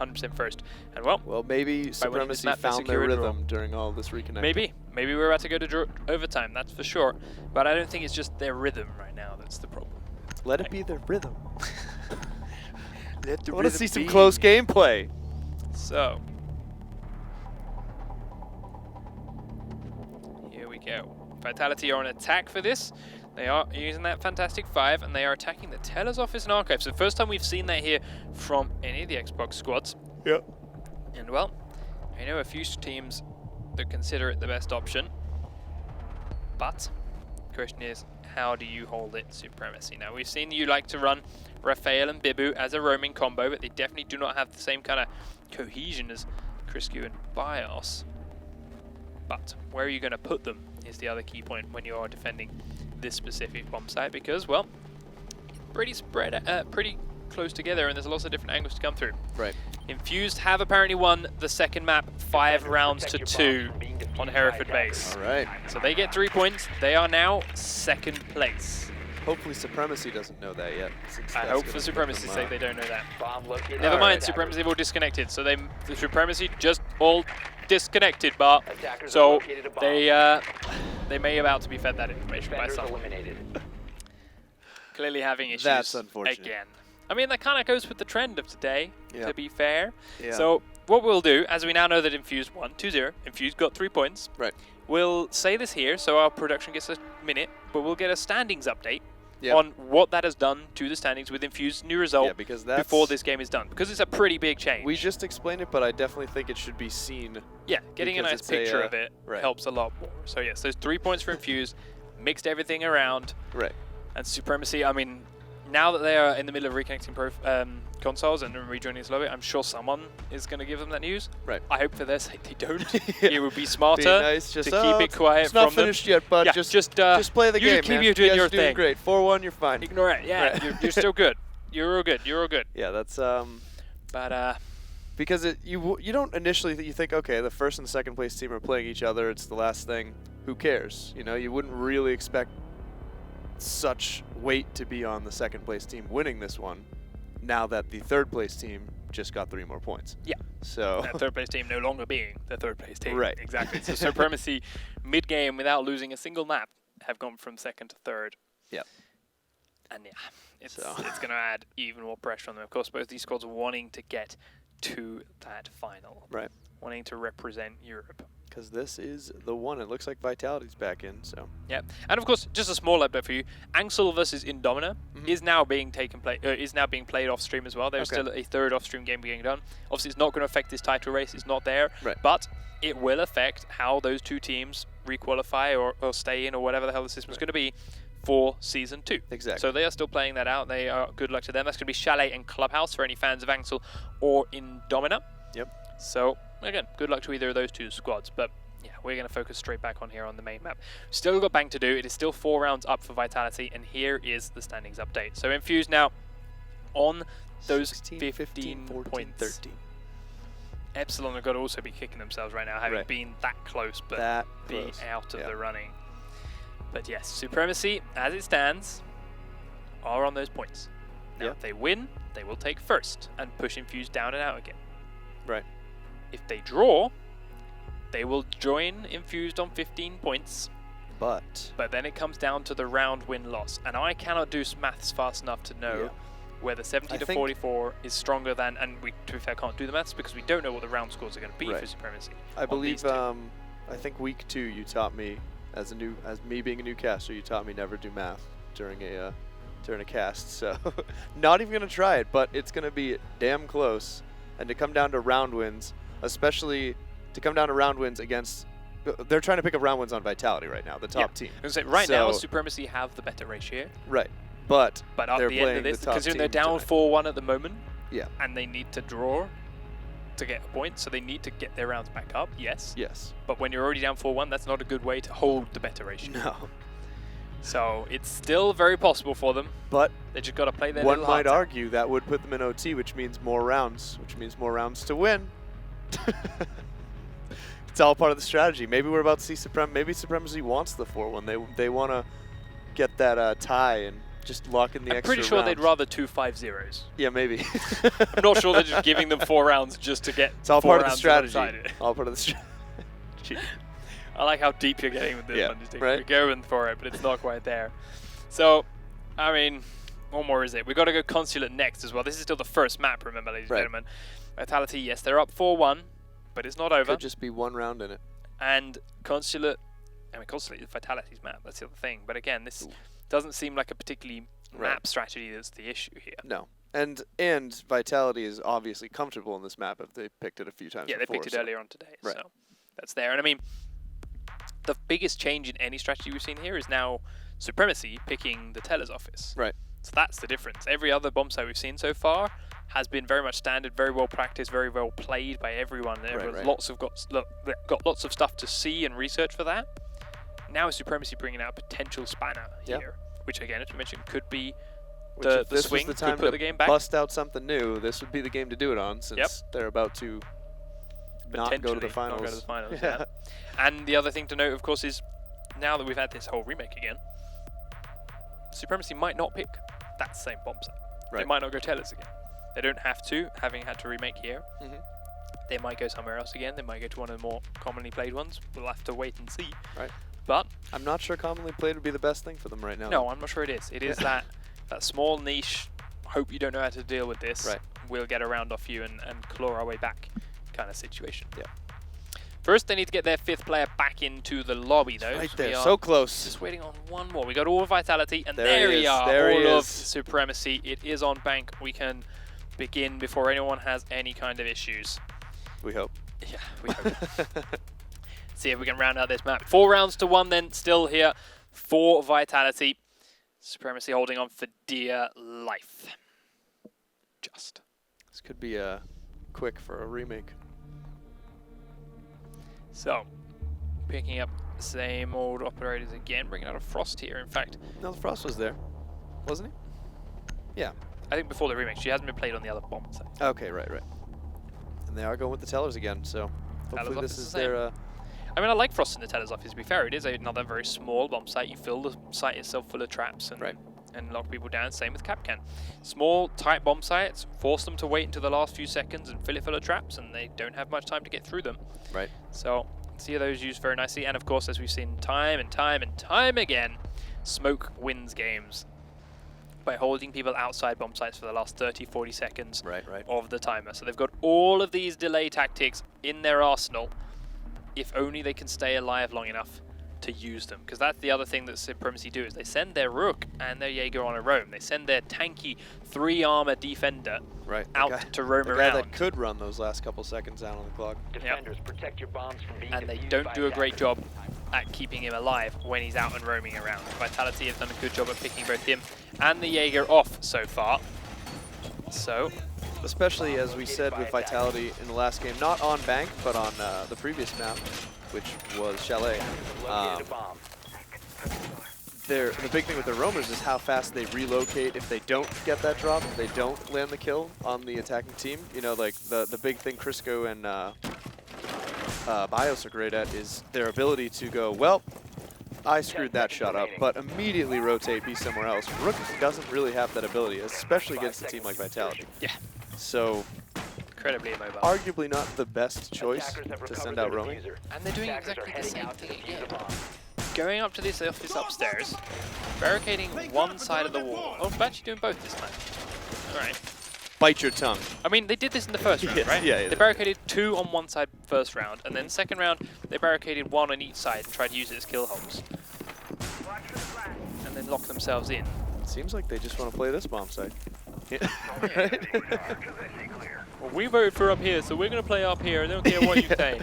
100% first. And well, maybe Supremacy map, found their secure a draw. rhythm during all this reconnecting. Maybe we're about to go to overtime, that's for sure. But I don't think it's just their rhythm right now that's the problem. Let it be their rhythm. Let I want to see some close gameplay. So, here we go. Vitality are on attack for this. They are using that Fantastic 5, and they are attacking the Teller's Office and Archive. So the first time we've seen that here from any of the Xbox squads. Yep. And well, I know a few teams that consider it the best option. But the question is, how do you hold it Supremacy? Now, we've seen you like to run Raphael and Bibu as a roaming combo, but they definitely do not have the same kind of cohesion as Criscu and Bios. But where are you going to put them is the other key point when you are defending this specific bomb site, because, well, pretty pretty close together, and there's lots of different angles to come through. Right. Infused have apparently won the second map 5 rounds to 2 on Hereford base. All right. So they get 3 points. They are now second place. Hopefully Supremacy doesn't know that yet. I hope for Supremacy's sake they don't know that. Never All mind, right. Supremacy have all disconnected. So the Supremacy just all disconnected, but so they may about to be fed that information by someone. Clearly having issues. That's unfortunate. Again. I mean, that kind of goes with the trend of today, to be fair. Yeah. So what we'll do, as we now know that Infused won 2-0, Infused got 3 points. Right. We'll say this here, so our production gets a minute, but we'll get a standings update Yep. on what that has done to the standings with Infused's new result Yeah, because that's, before this game is done, because it's a pretty big change. We just explained it, but I definitely think it should be seen. Yeah, getting a because nice it's picture a, of it right. helps a lot more. So yes, those 3 points for Infused, mixed everything around, Right. and Supremacy, I mean, now that they are in the middle of reconnecting consoles and rejoining this lobby, I'm sure someone is going to give them that news. Right. I hope for their sake they don't. Yeah. It would be smarter nice, just, to keep it quiet it's not from them. finished yet, bud. Yeah, just play the you game, just keep man. you doing guys your are doing thing. great. 4-1, you're fine. Ignore it. Yeah, Right. you're still good. You're all good. You're all good. Yeah, that's But because you don't initially you think, okay, the first and second place team are playing each other. It's the last thing. Who cares? You know, you wouldn't really expect such weight to be on the second place team winning this one. Now that the third place team just got 3 more points. Yeah. So that third place team no longer being the third place team. Right. Exactly. So Supremacy mid-game without losing a single map have gone from second to third. Yep. And yeah, it's going to add even more pressure on them. Of course, both these squads wanting to get to that final. Right. Wanting to represent Europe. Because this is the one. It looks like Vitality's back in. So. Yeah, and of course, just a small update for you. Angsel versus Indomina is now being played off stream as well. There's still a third off stream game being done. Obviously, it's not going to affect this title race. It's not there, Right. but it will affect how those two teams requalify or stay in or whatever the hell the system's going to be for Season 2. Exactly. So they are still playing that out. They are good luck to them. That's going to be Chalet and Clubhouse for any fans of Angsel or Indomina. Yep. So again, good luck to either of those two squads. But yeah, we're going to focus straight back on here on the main map. Still got bank to do. It is still 4 rounds up for Vitality, and here is the standings update. So Infused now on those 16, 15 14, points. 13. Epsilon have got to also be kicking themselves right now, having Right. been that close, but That being close. out of Yeah. the running. But yes, Supremacy, as it stands, are on those points. Now, Yeah. if they win, they will take first and push Infused down and out again. Right. If they draw, they will join Infused on 15 points, But then it comes down to the round win-loss. And I cannot do maths fast enough to know whether 70 to 44 is stronger than, and we, to be fair, can't do the maths because we don't know what the round scores are going to be for Supremacy. I believe, these two. I think week 2 you taught me As me being a new caster, you taught me never do math during a cast. So not even gonna try it, but it's gonna be damn close. And to come down to round wins, especially to come down to round wins against, they're trying to pick up round wins on Vitality right now, the top team. I was gonna say, right now, Supremacy have the better ratio. Right, but at they're the end of playing this, the top considering team they're down tonight. 4-1 at the moment, Yeah. and they need to draw to get a point, so they need to get their rounds back up, yes. Yes. But when you're already down 4-1, that's not a good way to hold the better ratio. No. So it's still very possible for them. But they just got to play their one little might hearts out. argue that would put them in OT, which means more rounds to win. It's all part of the strategy. Maybe we're about to see maybe Supremacy wants the 4-1. They want to get that tie and just lock in the extra I'm pretty sure rounds. they'd rather 2 5-0s. Yeah, maybe. I'm not sure they're just giving them 4 rounds just to get. It's all 4 part of the rounds strategy. decided. All part of the strategy. I like how deep you're getting with this Yeah, one. Just right. You're going for it, but it's not quite there. So, I mean, what more is it? We've got to go Consulate next as well. This is still the first map, remember, ladies and gentlemen. Vitality, yes, they're up 4-1, but it's not over. Could just be one round in it. And Consulate is Vitality's map. That's the other thing. But again, this doesn't seem like a particularly map strategy that's the issue here. No. And Vitality is obviously comfortable in this map if they picked it a few times Yeah, before. they picked it earlier on today. So that's there. And I mean, the biggest change in any strategy we've seen here is now Supremacy picking the Teller's office. Right. So that's the difference. Every other bomb site we've seen so far has been very much standard, very well practiced, very well played by everyone. Everyone's got lots of stuff to see and research for that. Now is Supremacy bringing out a potential spanner here, which again, as we mentioned, could be the swing, was the time could put the game back. Bust out something new. This would be the game to do it on, since they're about to not go to the finals. Not go to the finals, yeah. And the other thing to note, of course, is now that we've had this whole remake again, Supremacy might not pick that same bomb set. They might not go Tellers again. They don't have to, having had to remake here. They might go somewhere else again. They might go to one of the more commonly played ones. We'll have to wait and see. Right. But I'm not sure commonly played would be the best thing for them right now. No, I'm not sure it is. It is that small niche, hope you don't know how to deal with this. Right. We'll get a round off you and claw our way back kind of situation. Yeah. First, they need to get their 5th player back into the lobby, though. Right there, so close. Just waiting on one more. We got all of Vitality, and there we are. There all of Supremacy. It is on bank. We can begin before anyone has any kind of issues. We hope. Yeah, we hope. See if we can round out this map. 4 rounds to 1 then, still here for Vitality. Supremacy holding on for dear life. Just. This could be quick for a remake. So, picking up the same old operators again, bringing out a Frost here, in fact. No, the Frost was there, wasn't he? Yeah. I think before the remake, she hasn't been played on the other bomb site. Okay, right. And they are going with the Tellers again, so hopefully this is their... I mean, I like Frost in the Teller's office, to be fair. It is another very small bomb site. You fill the site itself full of traps and lock people down. Same with Capcan. Small, tight bomb sites, force them to wait until the last few seconds and fill it full of traps, and they don't have much time to get through them. Right. So, see those used very nicely. And of course, as we've seen time and time again, Smoke wins games by holding people outside bomb sites for the last 30, 40 seconds of the timer. So they've got all of these delay tactics in their arsenal, if only they can stay alive long enough to use them. Because that's the other thing that Supremacy do, is they send their Rook and their Jaeger on a roam. They send their tanky 3-armor defender out to roam around. The guy that could run those last couple seconds down on the clock. Defenders, protect your bombs from being and they don't do a great job at keeping him alive when he's out and roaming around. Vitality have done a good job of picking both him and the Jaeger off so far. So, especially as we said with Vitality in the last game, not on bank, but on the previous map, which was Chalet. The big thing with the roamers is how fast they relocate if they don't get that drop, if they don't land the kill on the attacking team. You know, like the big thing Crisco and Bios are great at is their ability to go, well, I screwed that shot up, but immediately rotate, be somewhere else. Rook doesn't really have that ability, especially against a team like Vitality. Yeah. So, incredibly immobile. Arguably not the best choice to send out roaming. And they're doing exactly the same thing again. Going up to this office upstairs, barricading one side of the wall. Oh, I'm actually doing both this time. Alright. bite your tongue. I mean, they did this in the first round, right? Yeah. They barricaded 2 on one side first round, and then second round, they barricaded 1 on each side and tried to use it as kill holes. And then lock themselves in. Seems like they just want to play this bomb site. Yeah. Right? Well, we voted for up here, so we're going to play up here. I don't care what you say.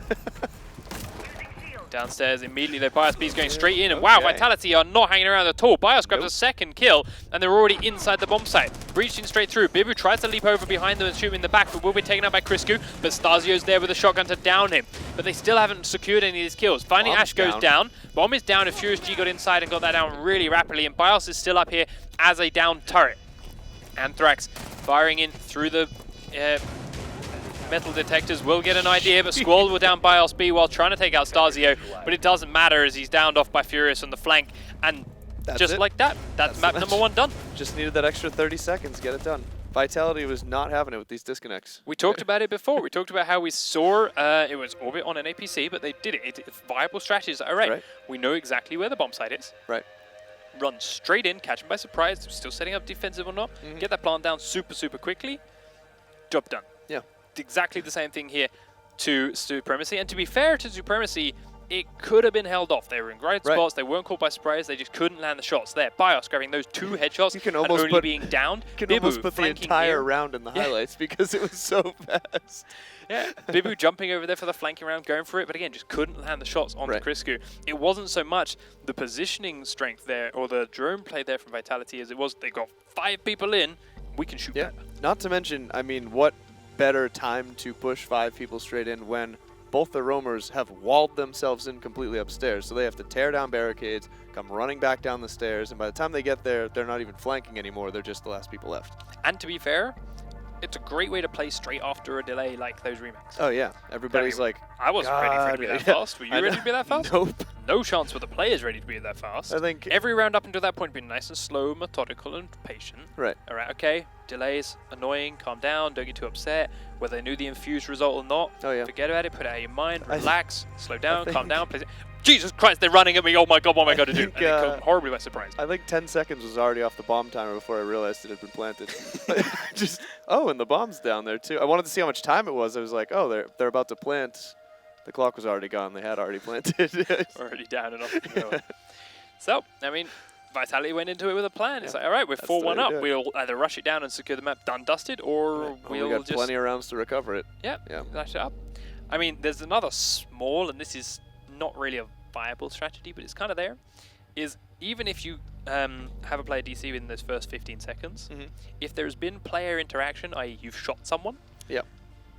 Downstairs immediately, though, Bios B's going straight in, and wow, Vitality are not hanging around at all. Bios grabs a second kill, and they're already inside the bomb site. Breaching straight through. Bibu tries to leap over behind them and shoot him in the back, but will be taken out by Criscu. But Stasio's there with a shotgun to down him. But they still haven't secured any of these kills. Finally, Ash goes down. Bomb is down, and Furious G got inside and got that down really rapidly, and Bios is still up here as a down turret. Anthrax firing in through the metal detectors will get an idea, but Squall will down Bios B while trying to take out Stasio, but it doesn't matter as he's downed off by Furious on the flank, and just like that, that's map number 1 done. Just needed that extra 30 seconds to get it done. Vitality was not having it with these disconnects. We talked about it before. We talked about how we saw it was Orbit on an APC, but they did it. It's viable strategies. All right, we know exactly where the bomb site is. Right. Run straight in, catch them by surprise, still setting up defensive or not, get that plant down super quickly, job done. Yeah. Exactly the same thing here to Supremacy, and to be fair to Supremacy, it could have been held off. They were in great spots, they weren't caught by surprise, they just couldn't land the shots there. Bios grabbing those 2 headshots you can and almost only being downed. You can Bibu almost put the entire round in the highlights because it was so fast. Yeah, Bibu jumping over there for the flanking round, going for it, but again, just couldn't land the shots on Criscu. It wasn't so much the positioning strength there, or the drone play there from Vitality, as it was they got 5 people in, we can shoot better. Not to mention, I mean, what better time to push 5 people straight in when both the roamers have walled themselves in completely upstairs, so they have to tear down barricades, come running back down the stairs, and by the time they get there, they're not even flanking anymore, they're just the last people left. And to be fair, it's a great way to play straight after a delay like those remakes. Oh yeah, everybody's like, I wasn't ready for it to be that fast. Were you ready to be that fast? Nope. No chance were the players ready to be that fast. I think every round up until that point been nice and slow, methodical and patient. Right. All right, okay, delays, annoying, calm down, don't get too upset. Whether they knew the infused result or not, forget about it, put it out of your mind, relax, slow down, calm down. Jesus Christ, they're running at me, oh my god, what am I going to do? And they caught horribly by surprise. I think 10 seconds was already off the bomb timer before I realized it had been planted. Just, and the bomb's down there too. I wanted to see how much time it was. I was like, oh, they're about to plant. The clock was already gone. They had already planted. Already down and off. So, I mean, Vitality went into it with a plan. It's like, all right, we're 4-1 up. We'll either rush it down and secure the map done, dusted, or we'll got plenty of rounds to recover it. Yeah, dash it up. I mean, there's another small, and this is not really a viable strategy, but it's kind of there, is even if you have a player DC within those first 15 seconds, if there's been player interaction, i.e. you've shot someone,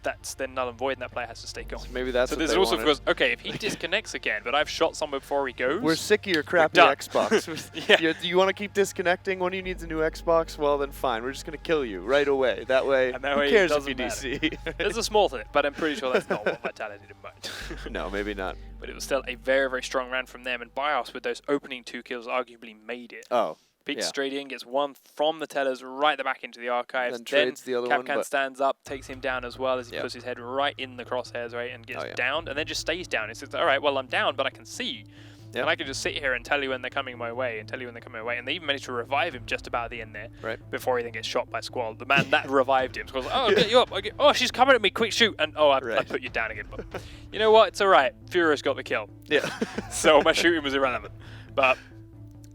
that's then null and void, and that player has to stay going. So maybe that's so there's also, of course, okay, if he disconnects again, but I've shot someone before he goes. We're sick of your crappy Xbox. You want to keep disconnecting? One of you needs a new Xbox? Well, then fine. We're just going to kill you right away. That way, who cares if you DC? There's a small thing, but I'm pretty sure that's not what Vitality did mind. No, maybe not. But it was still a very strong round from them, and Bios with those opening 2 kills arguably made it. Oh. Peeks straight in, gets one from the tellers right the back into the archives. Then trades the other one. Kapkan stands up, takes him down as well as he puts his head right in the crosshairs, and gets downed, and then just stays down. He says, all right, well, I'm down, but I can see you. And I can just sit here and tell you when they're coming my way, and tell you when they're coming my way. And they even managed to revive him just about at the end there, before he then gets shot by Squall. The man that revived him goes, oh, I'll get you up. Oh, she's coming at me, quick shoot. And I put you down again. But you know what? It's all right. Furious got the kill. Yeah. So my shooting was irrelevant. But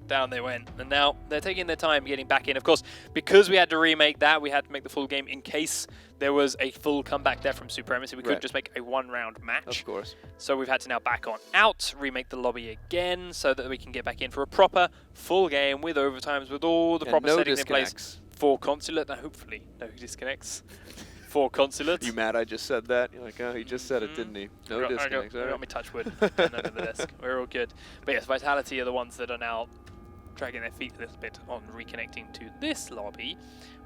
down they went, and now they're taking their time getting back in. Of course, because we had to remake that, we had to make the full game in case there was a full comeback there from Supremacy. We couldn't just make a 1-round match. Of course. So we've had to now back on out, remake the lobby again, so that we can get back in for a proper full game with overtimes, with all the proper settings in place for Consulate. Now, hopefully, no disconnects for Consulate. You mad I just said that? You're like, oh, he just said it, didn't he? No disconnects. I got me touch wood under the desk. We're all good. But yes, Vitality are the ones that are now dragging their feet a little bit on reconnecting to this lobby,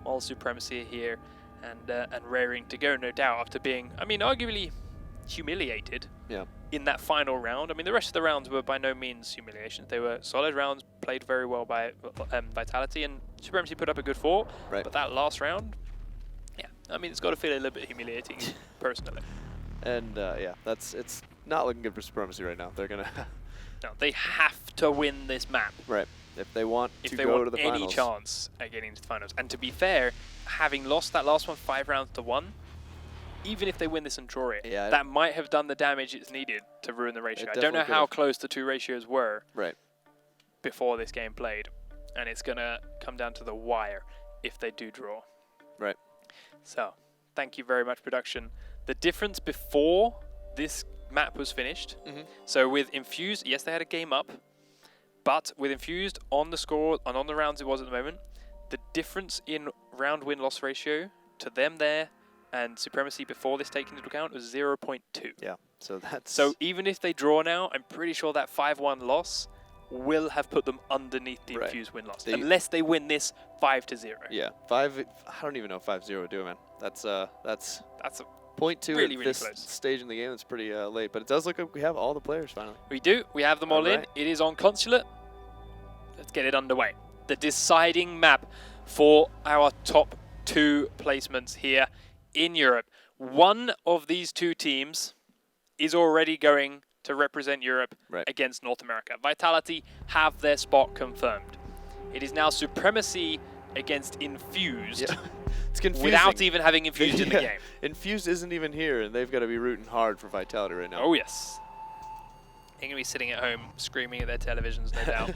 while Supremacy are here and raring to go, no doubt, after being, I mean, arguably humiliated in that final round. I mean, the rest of the rounds were by no means humiliations. They were solid rounds, played very well by Vitality, and Supremacy put up a good fort. But that last round, I mean, it's got to feel a little bit humiliating, personally. And it's not looking good for Supremacy right now. They're gonna. No, they have to win this map. Right. if they want if to they go want to the any finals. chance at getting to the finals. And to be fair, having lost that last one 5 rounds to 1, even if they win this and draw it, Yeah, that might have done the damage it's needed to ruin the ratio. It I don't know definitely how could've. close the 2 ratios were Right. before this game played, and it's going to come down to the wire if they do draw. Right. So, thank you very much, production. The difference before this map was finished, so with Infused, yes, they had a game up, but with Infused on the score and on the rounds it was at the moment, the difference in round win-loss ratio to them there and Supremacy before this taken into account was 0.2. Yeah. So that's... So even if they draw now, I'm pretty sure that 5-1 loss will have put them underneath the Infused win-loss, unless they win this 5-0. Yeah. 5... I don't even know if 5-0 would do, man. That's a 0.2 really, at really this close. stage in the game. It's pretty late, but it does look like we have all the players finally. We do. We have them all in. It is on Consulate. Let's get it underway. The deciding map for our top 2 placements here in Europe. One of these 2 teams is already going to represent Europe against North America. Vitality have their spot confirmed. It is now Supremacy against Infused. Yeah. It's confusing. Without even having Infused in the game. Infused isn't even here, and they've got to be rooting hard for Vitality right now. Oh, yes. They're going to be sitting at home screaming at their televisions, no doubt.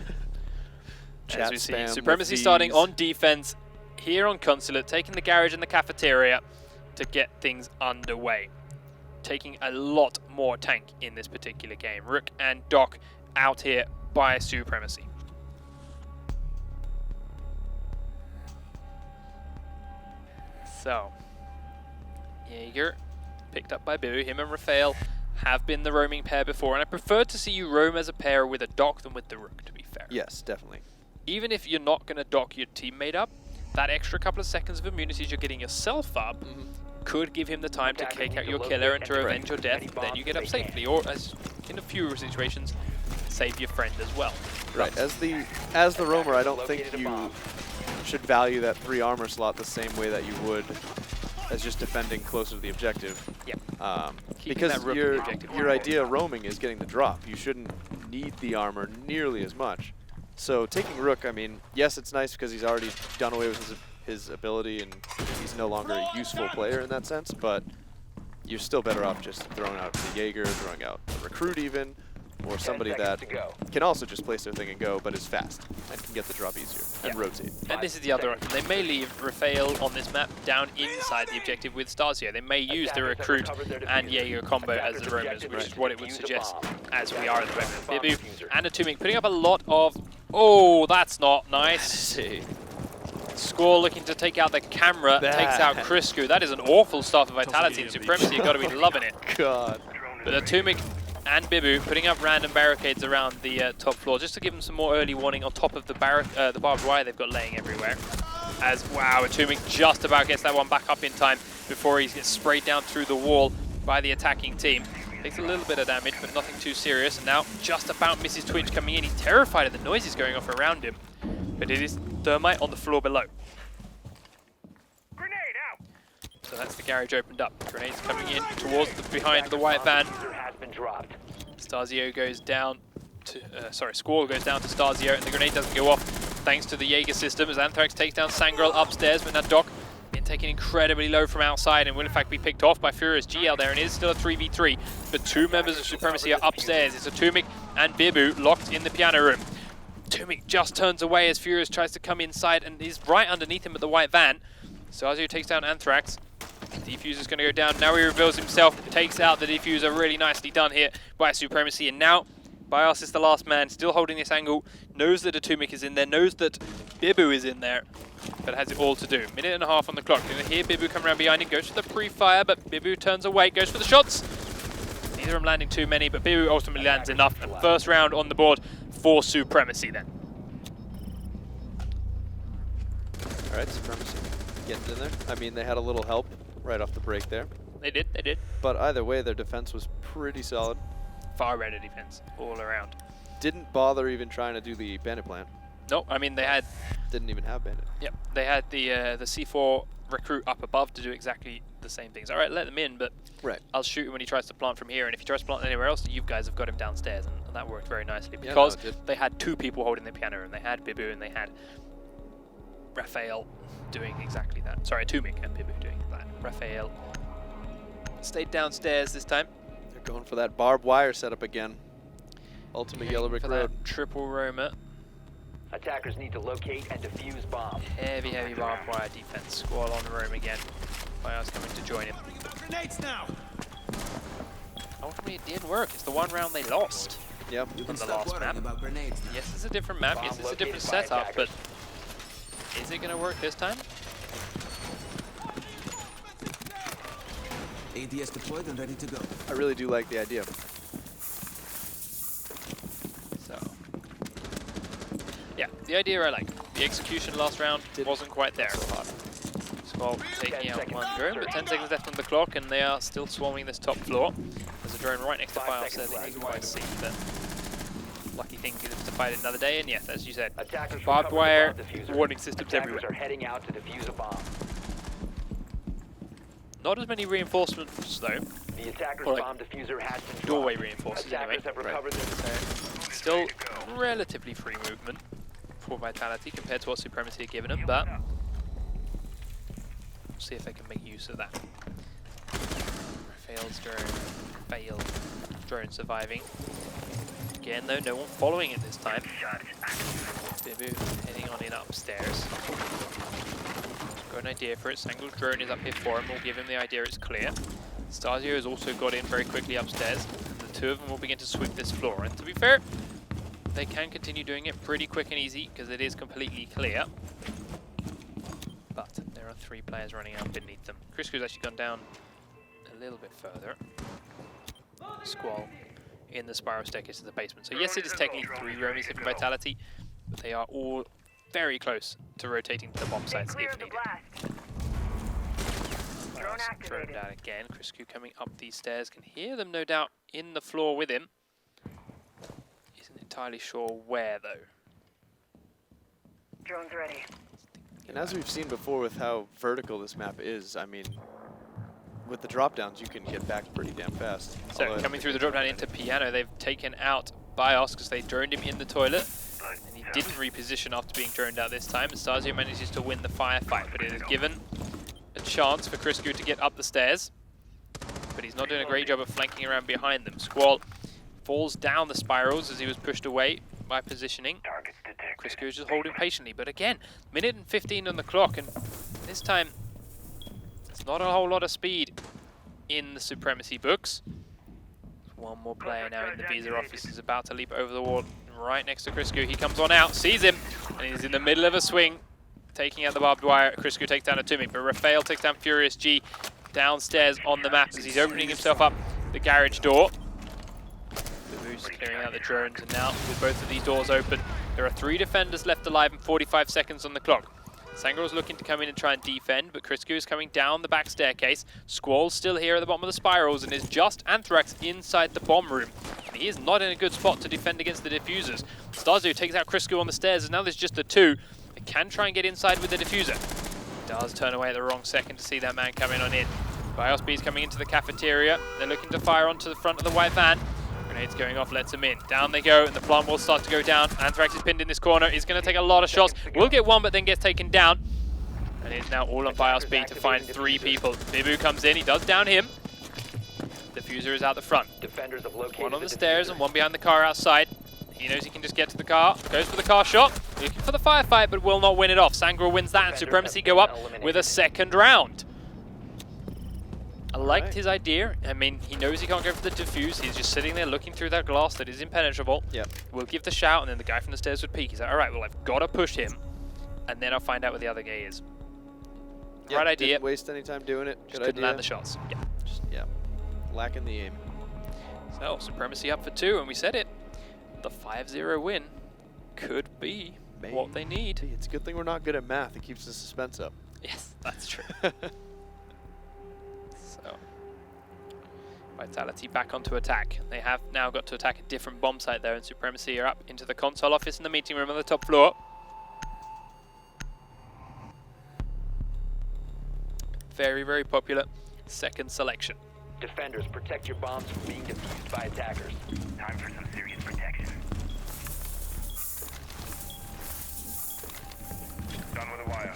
As we see, Supremacy starting on defense here on Consulate, taking the garage and the cafeteria to get things underway. Taking a lot more tank in this particular game. Rook and Doc out here by Supremacy. So, Jaeger picked up by Bibu. Him and Rafael have been the roaming pair before, and I prefer to see you roam as a pair with a Doc than with the Rook, to be fair. Yes, definitely. Even if you're not going to dock your teammate up, that extra couple of seconds of immunities you're getting yourself up could give him the time to kick out your killer and to revenge your death, then you get up safely. Or, as in a few situations, save your friend as well. Right. As the roamer, I don't think you should value that 3 armor slot the same way that you would as just defending closer to the objective. Yep. Because your idea of roaming is getting the drop. You shouldn't need the armor nearly as much. So taking Rook, I mean, yes, it's nice because he's already done away with his ability and he's no longer a useful player in that sense, but you're still better off just throwing out the Jaeger, throwing out the Recruit even, or somebody that can also just place their thing and go, but is fast and can get the drop easier and rotate. And this is the other option. They may leave Rafael on this map down inside the objective with Starzio. They may use the Recruit and Jaeger combo as the roamers, which is what it would suggest as we are at the moment. Bibu and Atomic putting up a lot of... Oh, that's not nice. Score looking to take out the camera, takes out Criscu. That is an awful start for Vitality and Supremacy. You've got to be loving it. God. But Atomic and Bibu putting up random barricades around the top floor just to give them some more early warning on top of the barbed wire they've got laying everywhere. As, wow, Atomic just about gets that one back up in time before he gets sprayed down through the wall by the attacking team. Takes a little bit of damage, but nothing too serious. And now just about misses Twitch coming in. He's terrified of the noises going off around him. But it is Thermite on the floor below. Grenade out. So that's the garage opened up. Grenades coming in towards behind the white van. Starzio goes down to, Squall goes down to Starzio, and the grenade doesn't go off thanks to the Jaeger system as Anthrax takes down Sangrel upstairs, but now Doc being taken incredibly low from outside and will in fact be picked off by Furious GL there, and it is still a 3v3. But 2 members of Supremacy are upstairs. It's Atomic and Bibu locked in the piano room. Atomic just turns away as Furious tries to come inside and is right underneath him at the white van. Starzio takes down Anthrax. Defuser's going to go down. Now he reveals himself, takes out the Defuser. Really nicely done here by Supremacy. And now Bios is the last man, still holding this angle. Knows that Atomic is in there, knows that Bibu is in there, but has it all to do. Minute and a half on the clock. You're going to hear Bibu come around behind him, goes for the pre-fire, but Bibu turns away, goes for the shots. Neither of them landing too many, but Bibu ultimately lands enough. And first round on the board for Supremacy then. All right, Supremacy getting in there. I mean, they had a little help right off the break there. They did. But either way, their defense was pretty solid. Far better defense all around. Didn't bother even trying to do the bandit plant. No, I mean they had... Didn't even have bandit. Yep, they had the C4 Recruit up above to do exactly the same things. All right, let them in, but I'll shoot him when he tries to plant from here, and if he tries to plant anywhere else, you guys have got him downstairs, and That worked very nicely Yeah, because no, it did. they had 2 people holding the piano room. They had Bibu and they had Raphael doing exactly that. Sorry, Tumik and Bibu doing that. Raphael stayed downstairs this time. They're going for that barbed wire setup again. Ultimate Yellow Brick for Road. that triple roamer. Attackers need to locate and defuse bomb. Heavy barbed wire defense. Squall on the roam again. Bios coming to join him. Grenades now. Ultimately, it did work. It's the one round they lost. Yep. You On can the stop last worrying map. about grenades now. Yes, it's a different map. Yes, it's a different setup, but is it going to work this time? ADS deployed and ready to go. I really do like the idea. So, yeah, the idea I like. The execution last round wasn't quite there. Squall taking out one drone, but 10 seconds left on the clock, and they are still swarming this top floor. There's a drone right next to Bios there that you can quite see, but lucky thing to fight it another day, and yes, as you said, Attackers barbed recovered the wire, bomb diffuser. warning systems Attackers everywhere. are heading out to defuse a bomb. Not as many reinforcements though, The attackers' Or like bomb diffuser has been dropped. doorway reinforcements anyway. Attackers have recovered their Still relatively free movement for Vitality compared to what Supremacy had given them, but we'll see if they can make use of that. Failed drone surviving. Again though, no one following it this time. Bibu heading on in upstairs. Got an idea for it. Sangle's drone is up here for him. We'll give him the idea it's clear. Stasio has also got in very quickly upstairs. The 2 of them will begin to sweep this floor. And to be fair, they can continue doing it pretty quick and easy because it is completely clear. But there are 3 players running out beneath them. Crisco's actually gone down a little bit further. Squall in the spiral staircase to the basement. So yes, it is technically 3 roamies hitting Vitality, but they are all very close to rotating to the bomb sites if needed. Drone down again. Crisco coming up these stairs. Can hear them, no doubt, in the floor with him. Isn't entirely sure where, though. Drone's ready. And as we've seen before with how vertical this map is, I mean, with the drop downs, you can get back pretty damn fast. So Although coming through the drop down into Piano, they've taken out Bios because they droned him in the toilet. And he didn't reposition after being droned out this time. And Stasio manages to win the firefight, but it is given a chance for Crisco to get up the stairs. But he's not doing a great job of flanking around behind them. Squall falls down the spirals as he was pushed away by positioning. Crisco is just holding patiently, but again, minute and 15 on the clock, and this time there's not a whole lot of speed in the Supremacy books. One more player now in the visa office is about to leap over the wall right next to Crisco. He comes on out, sees him, and he's in the middle of a swing, taking out the barbed wire. Crisco takes down a Tumik, but Raphael takes down Furious G downstairs on the map as he's opening himself up the garage door. Bibu's clearing out the drones, and now with both of these doors open, there are 3 defenders left alive and 45 seconds on the clock. Sangro's looking to come in and try and defend, but Crisco is coming down the back staircase. Squall's still here at the bottom of the spirals and is just Anthrax inside the bomb room. And he is not in a good spot to defend against the diffusers. Stasio takes out Crisco on the stairs, and now there's just the 2. They can try and get inside with the diffuser. Does turn away at the wrong second to see that man coming on in. Bios B's coming into the cafeteria. They're looking to fire onto the front of the white van. Grenades going off, lets him in. Down they go, and the plant will start to go down. Anthrax is pinned in this corner. He's going to take a lot of shots. Will get one, but then gets taken down. And it's now all on Bios B to find 3 people. Bibu comes in. He does down him. Diffuser is out the front. Defenders have located One on the diffuser. stairs and one behind the car outside. He knows he can just get to the car. Goes for the car shot. Looking for the firefight, but will not win it off. Sangro wins that, and Supremacy go up with a 2nd round. I liked his idea. I mean, he knows he can't go for the diffuse. He's just sitting there looking through that glass that is impenetrable. Yep. We'll give the shout, and then the guy from the stairs would peek. He's like, all right, well, I've got to push him, and then I'll find out where the other guy is. Yep, Right idea. Didn't waste any time doing it. Just Good couldn't idea. land the shots. Yeah. Yeah. Lacking the aim. So, Supremacy up for 2, and we said it. The 5-0 win could be what they need. It's a good thing we're not good at math. It keeps the suspense up. Yes, that's true. So, Vitality back onto attack. They have now got to attack a different bomb site there, and Supremacy are up into the console office and the meeting room on the top floor. Very, very popular 2nd selection. Defenders, protect your bombs from being defused by attackers. Time for some serious protection. Done with the wire.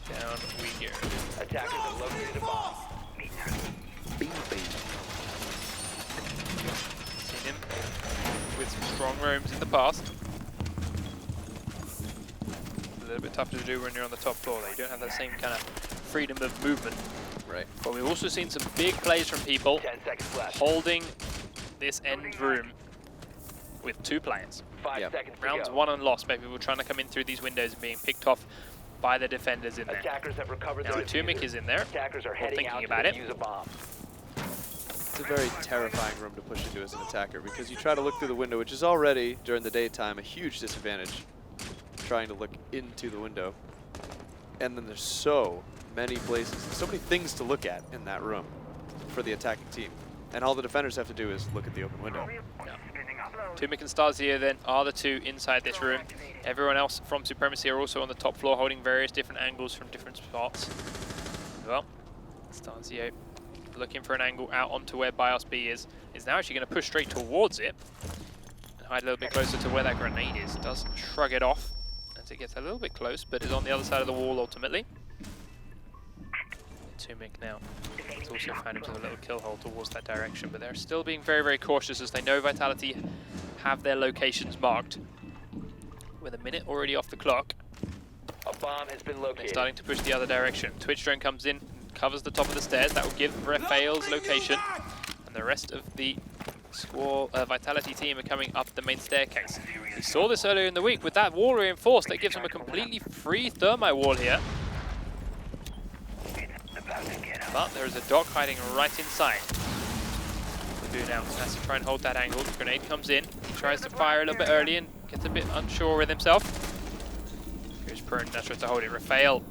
Down we go. Attackers have located a bomb. Seen him with some strong roams in the past. A little bit tougher to do when you're on the top floor though. You don't have that same kind of freedom of movement. Right. But we've also seen some big plays from people 10 seconds left. holding this end room with 2 players. 5 Yep. seconds to Rounds go. won and lost by people trying to come in through these windows and being picked off by the defenders in there. Attackers have recovered Now the Atomic diffuser. is in there. Attackers are Or heading thinking out about to it. defuse a bomb. It's a very terrifying room to push into as an attacker because you try to look through the window, which is already, during the daytime, a huge disadvantage, trying to look into the window. And then there's so many places, so many things to look at in that room for the attacking team. And all the defenders have to do is look at the open window. Atomic and Starzio then are the 2 inside this room. Everyone else from Supremacy are also on the top floor holding various different angles from different spots. Well, Starzio looking for an angle out onto where BIOS B is now actually going to push straight towards it and hide a little bit closer to where that grenade is. Does shrug it off as it gets a little bit close, but is on the other side of the wall ultimately. Atomic now. It's also found himself a little kill hole towards that direction, but they're still being very, very cautious as they know Vitality have their locations marked. With a minute already off the clock, A bomb has been they're located. starting to push the other direction. Twitch drone comes in, covers the top of the stairs. That will give Raphael's location, and the rest of the Squall Vitality team are coming up the main staircase. We saw this earlier in the week with that wall reinforced. That gives them a completely free thermite wall here. But there is a dog hiding right inside. Lagoon out has to try and hold that angle. The grenade comes in. He tries to fire a little bit early and gets a bit unsure with himself. Here's Prone, now tries to hold it. Raphael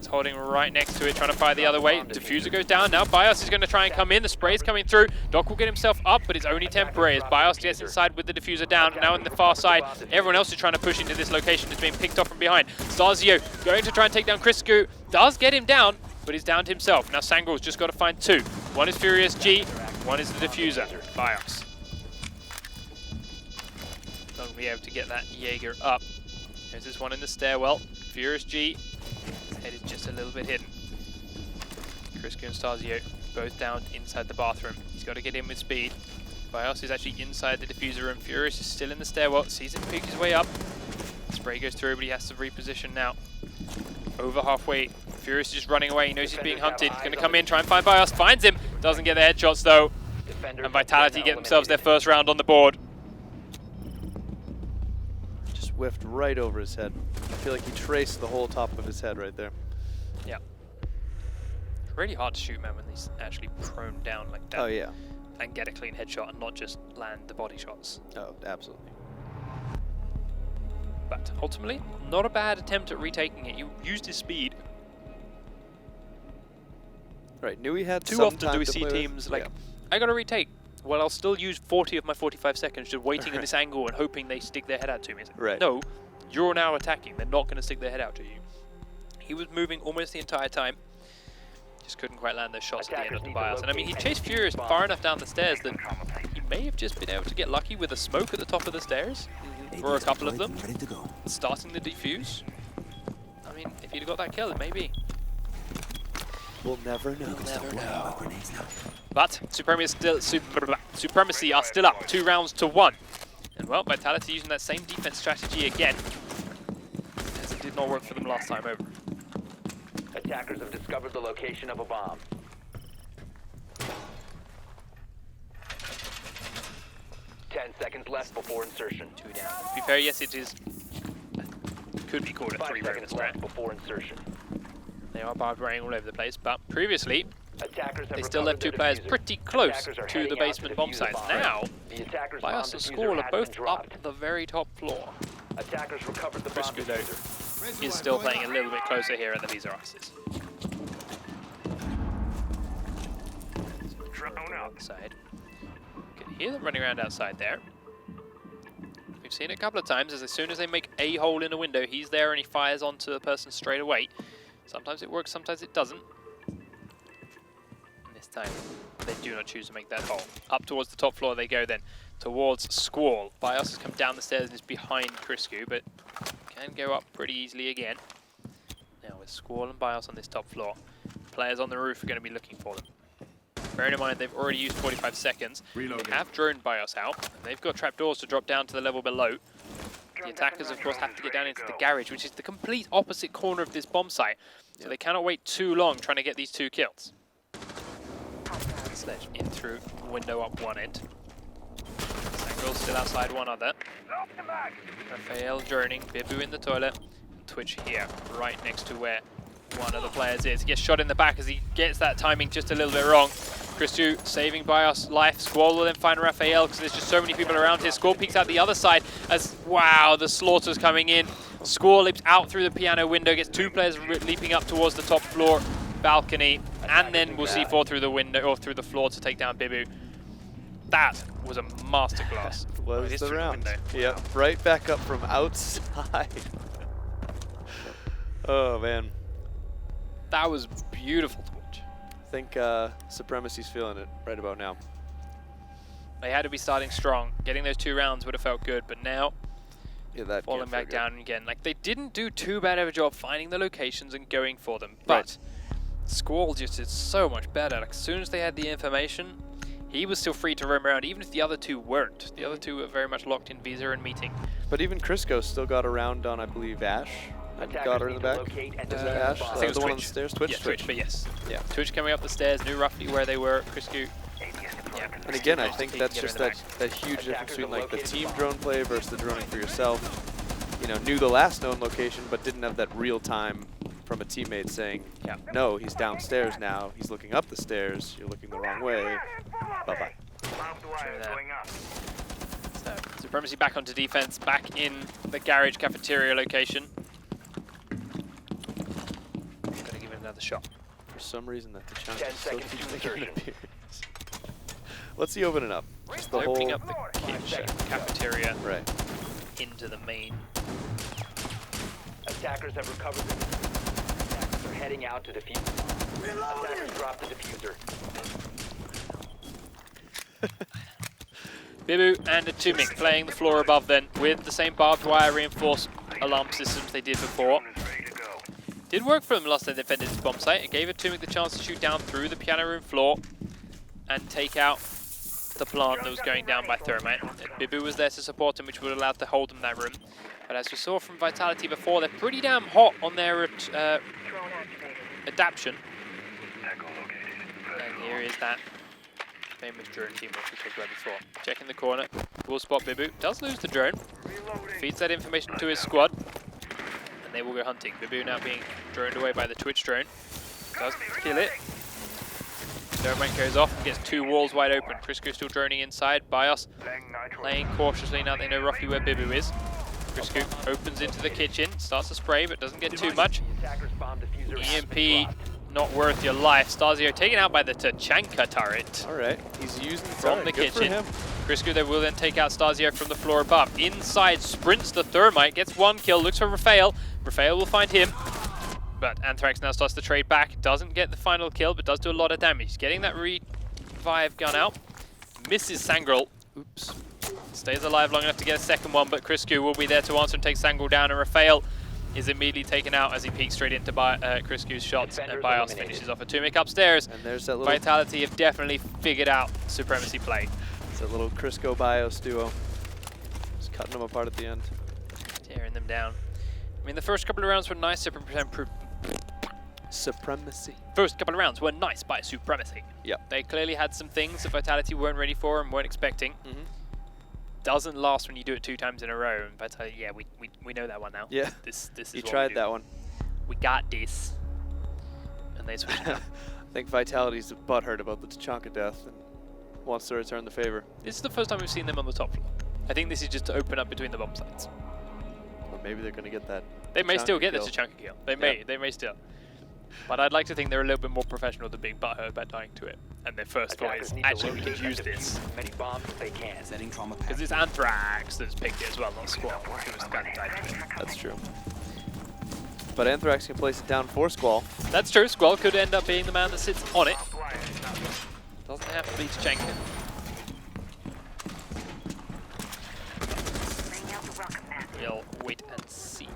is holding right next to it, trying to fire the other way. Diffuser goes down now. BIOS is going to try and come in. The spray is coming through. Doc will get himself up, but it's only temporary as BIOS gets inside with the diffuser down. Now in the far side, everyone else is trying to push into this location. Is being picked off from behind. Starzio going to try and take down Criscu. Does get him down, but he's downed himself. Now Sangor's just got to find 2. One is Furious G, one is the diffuser, BIOS. Not going to be able to get that Jaeger up. There's this one in the stairwell. Furious G, his head is just a little bit hidden. Criscu and Starzio both down inside the bathroom. He's got to get in with speed. BIOS is actually inside the diffuser room. Furious is still in the stairwell, sees him pick his way up. Spray goes through, but he has to reposition now. Over halfway, Furious is just running away. He knows he's being hunted. He's going to come in, try and find BIOS. Finds him. Doesn't get the headshots though. And Vitality get themselves their first round on the board. Just whiffed right over his head. I feel like he traced the whole top of his head right there. Yeah. It's really hard to shoot, man, when he's actually prone down like that. Oh, yeah. And get a clean headshot and not just land the body shots. Oh, absolutely. But ultimately, not a bad attempt at retaking it. You used his speed. Right, knew he had Too some often time do we to see play with. teams like, Yeah. I gotta retake. Well, I'll still use 40 of my 45 seconds just waiting in this angle and hoping they stick their head out to me. It's like, Right. no, you're now attacking. They're not going to stick their head out to you. He was moving almost the entire time. Just couldn't quite land those shots at the end of the BIOS. And I mean, he chased Furious far enough down the stairs that he may have just been able to get lucky with a smoke at the top of the stairs for a couple of them. Ready to go. Starting the defuse. I mean, if he'd have got that kill, it may be. We'll never know. Grenades now. But Supremacy are still up 2 rounds to 1. And well, Vitality using that same defense strategy again, as it did not work for them last time over. Attackers have discovered the location of a bomb. 10 seconds left before insertion. 2 down. To be fair, yes, it is. Could be called a 5 3-room seconds left spread. before insertion. They are barbed wiring all over the place, but previously Attackers have they still recovered left 2 the players diffuser. pretty close Attackers are to the heading out basement bomb defuse the sites. bomb. Now, The attackers' BIOS bomb and diffuser Squall are has both been dropped. up the very top floor. Attackers recovered the bomb Criscu, though, diffuser. is still playing a little bit closer here at the Visa Axis. Outside. You can hear them running around outside there. We've seen it a couple of times as soon as they make a hole in a window, he's there and he fires onto the person straight away. Sometimes it works, sometimes it doesn't. And this time, they do not choose to make that hole. Up towards the top floor they go then, towards Squall. Bios has come down the stairs and is behind Criscu, but can go up pretty easily again. Now with Squall and Bios on this top floor, players on the roof are going to be looking for them. Bearing in mind they've already used 45 seconds. Reloading. They have droned Bios out, and they've got trapdoors to drop down to the level below. The attackers, of course, have to get down into the garage, which is the complete opposite corner of this bomb site. So they cannot wait too long trying to get these 2 kills. Sledge in through, window up one end. Sangril's still outside one other. Raphael droning, Bibu in the toilet. Twitch here, right next to where one of the players is. He gets shot in the back as he gets that timing just a little bit wrong. Criscu saving Bios' life. Squall will then find Raphael because there's just so many people around here. Squall peeks out the other side as, wow, the slaughter's coming in. Squall leaps out through the piano window, gets 2 players leaping up towards the top floor balcony, and then we'll see 4 through the window or through the floor to take down Bibu. That was a masterclass. Was It is the through the round. window. Yep, right back up from outside. Oh man. That was beautiful to watch. I think Supremacy's feeling it right about now. They had to be starting strong. Getting those 2 rounds would have felt good, but now Yeah, that falling can't feel back good. down again. Like, they didn't do too bad of a job finding the locations and going for them, but Squall just did so much better. Like, as soon as they had the information, he was still free to roam around, even if the other 2 weren't. The other 2 were very much locked in Visa and meeting. But even Crisco still got around on, I believe, Ash. And got her in the back. Is that Ash? I think it was the one on Twitch. the stairs? Twitch? Yeah, Twitch, but yes. Yeah. Twitch coming up the stairs, knew roughly where they were. Criscu, yeah. And again, I managed to think peek that's and get just her in that, the that huge difference between like the team drone play versus the droning for yourself. You know, knew the last known location, but didn't have that real time from a teammate saying, Yeah. no, he's downstairs now. He's looking up the stairs. You're looking the wrong way. Bye-bye. So, Supremacy back onto defense, back in the garage cafeteria location. Gotta give it another shot. For some reason, that 10 Tachanka still seconds keeps to making an insertion. appearance. What's he opening up? Just the Opening whole... up the kitchen cafeteria Right. into the main. Attackers have recovered the Attackers are heading out to defuse. Attackers drop the diffuser. Bibu and Atomic playing the floor above then with the same barbed wire reinforced alarm systems they did before. Did work for them last time they defended this bomb site. It gave Atomic the chance to shoot down through the piano room floor and take out the plant that was going down by Thermite. And Bibu was there to support him, which would allow to hold him that room. But as we saw from Vitality before, they're pretty damn hot on their adaption. And here is that famous drone team which we talked about before. Checking the corner, will spot Bibu, does lose the drone, feeds that information to his squad, and they will go hunting. Bibu now being droned away by the Twitch drone, does kill it. Thermite goes off and gets 2 walls wide open. Crisco still droning inside. Bios playing cautiously now they know roughly where Bibu is. Crisco opens into the kitchen, starts to spray but doesn't get too much. Attackers bomb diffuser has been EMP dropped. not worth your life. Starzio taken out by the Tachanka turret. All right. He's using the From turret. the Good for kitchen. him. Crisco they will then take out Starzio from the floor above. Inside sprints the Thermite, gets 1 kill, looks for Raphael. Raphael will find him. But Anthrax now starts to trade back. Doesn't get the final kill, but does do a lot of damage. He's getting that revive gun out. Misses Sangrel. Oops. Stays alive long enough to get a second one, but Crisco will be there to answer and take Sangrel down. And Raphael is immediately taken out as he peeks straight into Crisco's shots. And Defenders Bios eliminated. finishes off Atomic upstairs. And there's that little, Vitality have definitely figured out Supremacy play. that little Crisco Bios duo. Just cutting them apart at the end. Tearing them down. I mean, the first couple of rounds were nice. Supremacy. First couple of rounds were nice by Supremacy. Yep. They clearly had some things that Vitality weren't ready for and weren't expecting. Doesn't last when you do it 2 times in a row. And Vitality, yeah, we know that one now. Yeah. This is You what we tried do. that one. We got this. And they switched it up. I think Vitality's butthurt about the Tachanka death and wants to return the favor. This is the first time we've seen them on the top floor. I think this is just to open up between the bomb sites. Or maybe they're going to get that. They may still Tachanka get the kill. Tachanka kill. They may still. But I'd like to think they're a little bit more professional than being butthurt about dying to it. And their first thought Attackers is, need to actually, we locate can and use defuse this. as many bombs as they can. Setting trauma Because pack. it's Anthrax that's picked it as well, not Squall, who was the guy that died to it. That's true. But Anthrax can place it down for Squall. That's true. Squall could end up being the man that sits on it. Doesn't have to be Tachenko. We'll wait and see.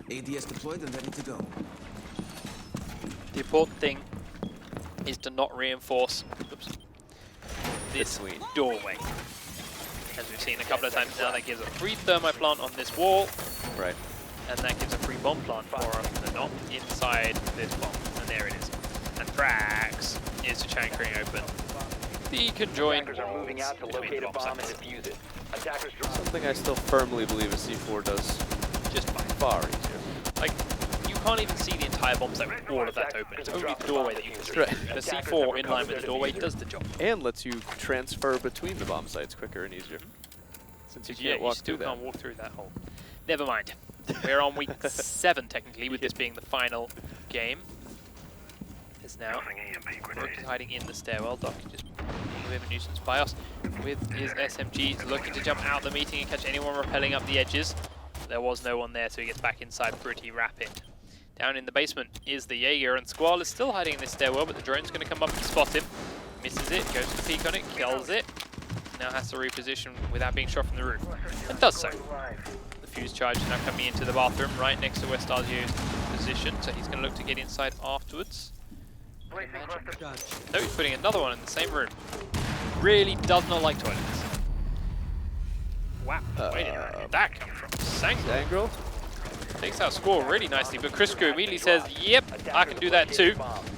ADS deployed and ready to go. The important thing is to not reinforce this doorway. As we've seen a couple of times now, that gives a free thermite plant on this wall. Right. And that gives a free bomb plant for us, but not inside this bomb. And there it is. And Thrax is chankering open the conjoined Attackers are moving out to locate a bomb and defuse it. Attackers drop. Something I still firmly believe a C4 does just by far easier. like, you can't even see the entire bomb site with all of that open. It's only the doorway that you can see. Right. The C4 in line with the doorway does the job. And lets you transfer between the bomb sites quicker and easier. Since you can't walk still through can't that. walk through that hole. Never mind. We're on week 7 technically, with this being the final game. Is now Rook is hiding in the stairwell. Doc just being a bit of a nuisance. Bios with his SMG looking to jump out the meeting and catch anyone rappelling up the edges. There was no one there, so he gets back inside pretty rapid. Down in the basement is the Jaeger, and Squall is still hiding in this stairwell, but the drone's going to come up and spot him. Misses it, goes to peek on it, kills it. Now has to reposition without being shot from the roof. And does so. The fuse charge is now coming into the bathroom right next to where Stazio's position, so he's going to look to get inside afterwards. No, he's putting another one in the same room. Really does not like toilets. Wow, where did that come from? Sangrel? Takes out Squall really nicely, but Crisco immediately says, yep, I can do that too.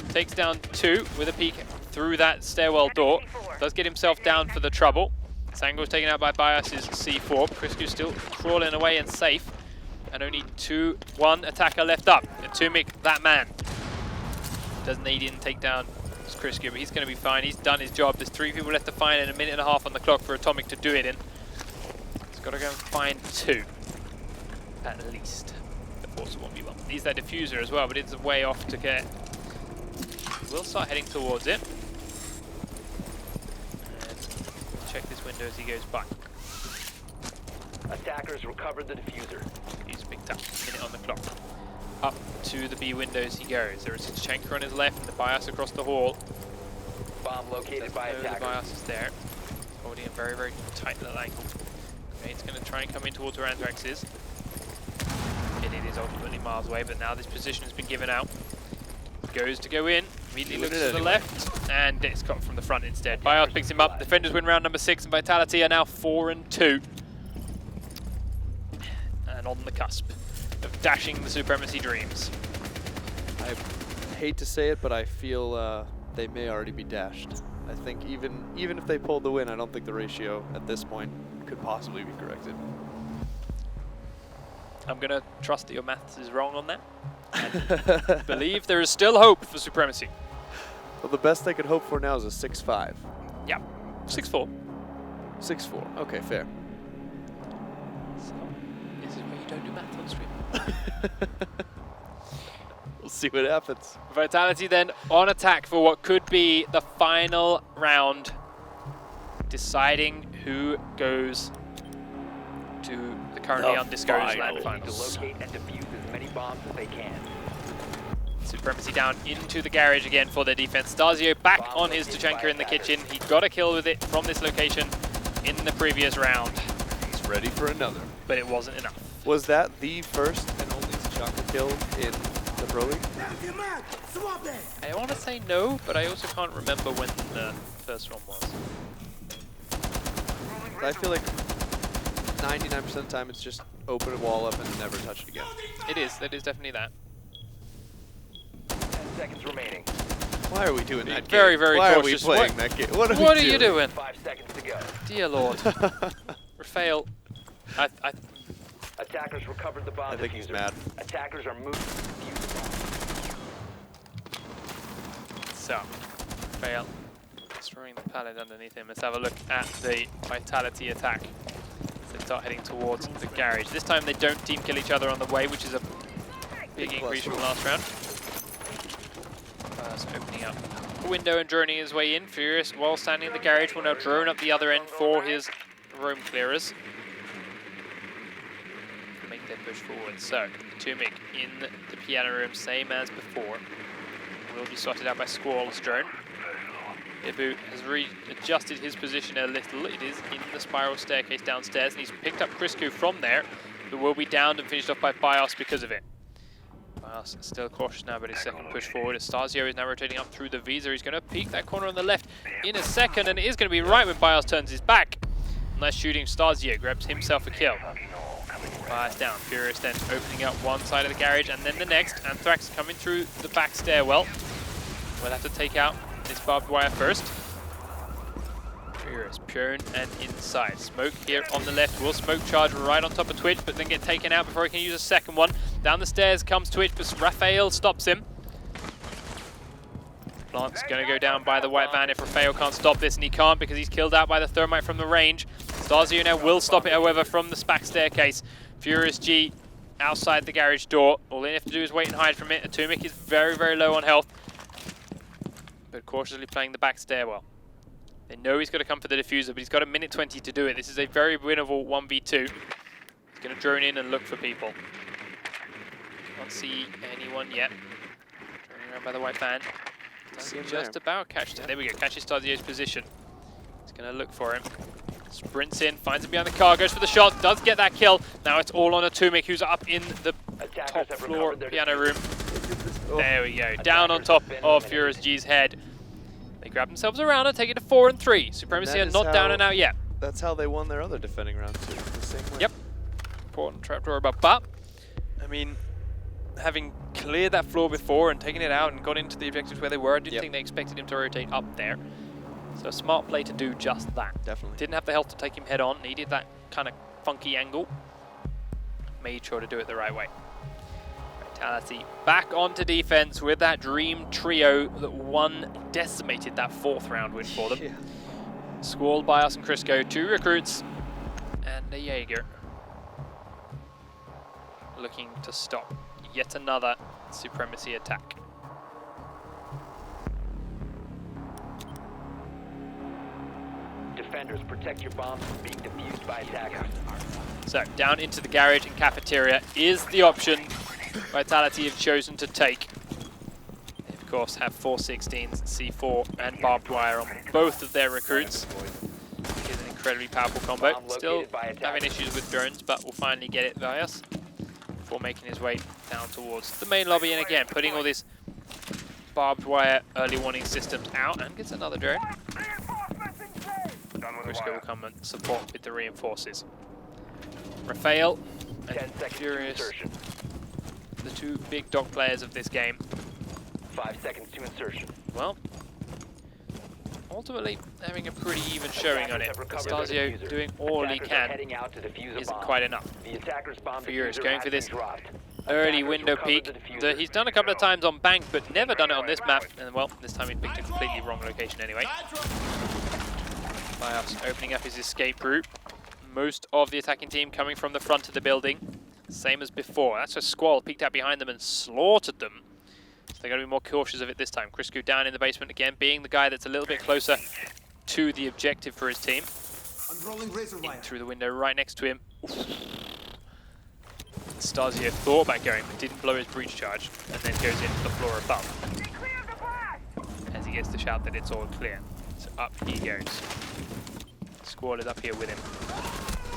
Takes down 2 with a peek through that stairwell door. Does get himself down for the trouble. Sangrel's taken out by Bias's C4. Crisco's still crawling away and safe. And only 1 attacker left up. And Tumik, that man. Doesn't he didn't take down Crisco, but he's going to be fine. He's done his job. There's 3 people left to find and a minute and a half on the clock for Atomic to do it in. He's got to go and find 2. At least. Force 1v1. Needs that diffuser as well, but it's way off to get. We'll start heading towards it. And check this window as he goes by. Attackers recovered the diffuser. He's picked up. A minute on the clock. Up to the B windows he goes. There is a Tachenko on his left and the Bias across the hall. Bomb located by The attackers. Bias is there. Holding a very, very tight little angle. Okay, he's going to try and come in towards where Anthrax is. It is ultimately miles away, but now this position has been given out. Goes to go in, immediately looks to the left, and it's got from the front instead. Bios picks him up, defenders win round number 6, and Vitality are now 4-2. And on the cusp of dashing the Supremacy dreams. I hate to say it, but I feel they may already be dashed. I think even if they pulled the win, I don't think the ratio at this point could possibly be corrected. I'm going to trust that your maths is wrong on that. And believe there is still hope for Supremacy. Well, the best they could hope for now is a 6-5. Yeah, 6-4. 6-4. Okay, fair. So, this is where you don't do math on stream. We'll see what happens. Vitality then on attack for what could be the final round, deciding who goes to the currently undisclosed land To finals. locate and defuse as many bombs as they can. Supremacy down into the garage again for their defense. Stazio back on his Tachenko in the kitchen. He got a kill with it from this location in the previous round, He's ready for another. but it wasn't enough. Was that the first and only Tachenko kill in the Pro League? I want to say no, but I also can't remember when the first one was. I feel like 99% of the time it's just open a wall up and never touch it again. It is Uh, definitely that. 10 seconds remaining. Why are we doing that game? Very, very Why cautious. are we playing that game? What What are you doing? 5 seconds to go. Dear Lord. Rafael. Attackers recovered the bomb I think he's diffuser. mad. Attackers are moving to defuse the bomb. So, Rafael destroying the pallet underneath him. Let's have a look at the Vitality attack. So they start heading towards the garage. This time they don't team kill each other on the way, which is a big increase from last round. So opening up a window and droning his way in. Furious, while standing in the garage, will now drone up the other end for his roam clearers. Make they push forward. So, Tumik in the piano room, same as before. Will be sorted out by Squall's drone. Ibu has readjusted his position a little. It is in the spiral staircase downstairs, and he's picked up Crisco from there, but will be downed and finished off by Bios because of it. Bios is still cautious now, but his second push forward. Stasio is now rotating up through the Visa. He's going to peek that corner on the left in a second, and it is going to be right when Bios turns his back. Nice shooting. Stasio grabs himself a kill. Bios down. Furious then opening up one side of the garage and then the next. Anthrax coming through the back stairwell. We'll have to take out this barbed wire first. Furious, prone and inside. Smoke here on the left. Will smoke charge right on top of Twitch, but then get taken out before he can use a second one. Down the stairs comes Twitch, but Raphael stops him. Plant's going to go down by the white van if Raphael can't stop this, and he can't because he's killed out by the thermite from the range. Stasio now will stop it, however, from the back staircase. Furious G outside the garage door. All they have to do is wait and hide from it. Atomic is very, very low on health, but cautiously playing the back stairwell. They know he's got to come for the diffuser, but he's got a minute 20 to do it. This is a very winnable 1v2. He's going to drone in and look for people. Can't see anyone yet. Turning around by the white van. Just about catched it. There we go. Catches Stasio's position. He's going to look for him. Sprints in, finds him behind the car, goes for the shot, does get that kill. Now it's all on Atomic, who's up in the top floor piano room. There we go. Down on top of Furious G's head. They grab themselves around and take it to 4 and 3. Supremacy are not down and out yet. That's how they won their other defending round too. The same way. Yep. Important trapdoor above. But, I mean, having cleared that floor before and taken it out and got into the objectives where they were, I didn't think they expected him to rotate up there. So a smart play to do just that. Definitely. Didn't have the health to take him head on. Needed that kind of funky angle. Made sure to do it the right way. Vitality back onto defense with that dream trio that decimated that 4th round win for them. Yeah. Squall, Bios and Crisco, 2 recruits, and a Jaeger. Looking to stop yet another Supremacy attack. Defenders, protect your bombs from being defused by attackers. So, down into the garage and cafeteria is the option Vitality have chosen to take. They, of course, have 416s, C4, and barbed wire on both of their recruits. It is an incredibly powerful combo. Still having issues with drones, but will finally get it by us before making his way down towards the main lobby. And again, putting all these barbed wire early warning systems out, and gets another drone. Crisco will come and support with the reinforces. Raphael and Furious, the 2 big dog players of this game. 5 seconds to insertion. Well, ultimately having a pretty even showing on it. Stasio doing all he can isn't quite enough. Furious going for this early window peek that he's done a couple of times on Bank, but never done it on this map. And well, this time he picked a completely wrong location anyway. Bios opening up his escape route. Most of the attacking team coming from the front of the building. Same as before. That's a Squall peeked out behind them and slaughtered them. So they're going to be more cautious of it this time. Crisco down in the basement again, being the guy that's a little bit closer to the objective for his team. In through the window right next to him. Stasio thought about going, but didn't blow his breach charge, and then goes into the floor above. As he gets the shout that it's all clear. So up he goes. Squall is up here with him.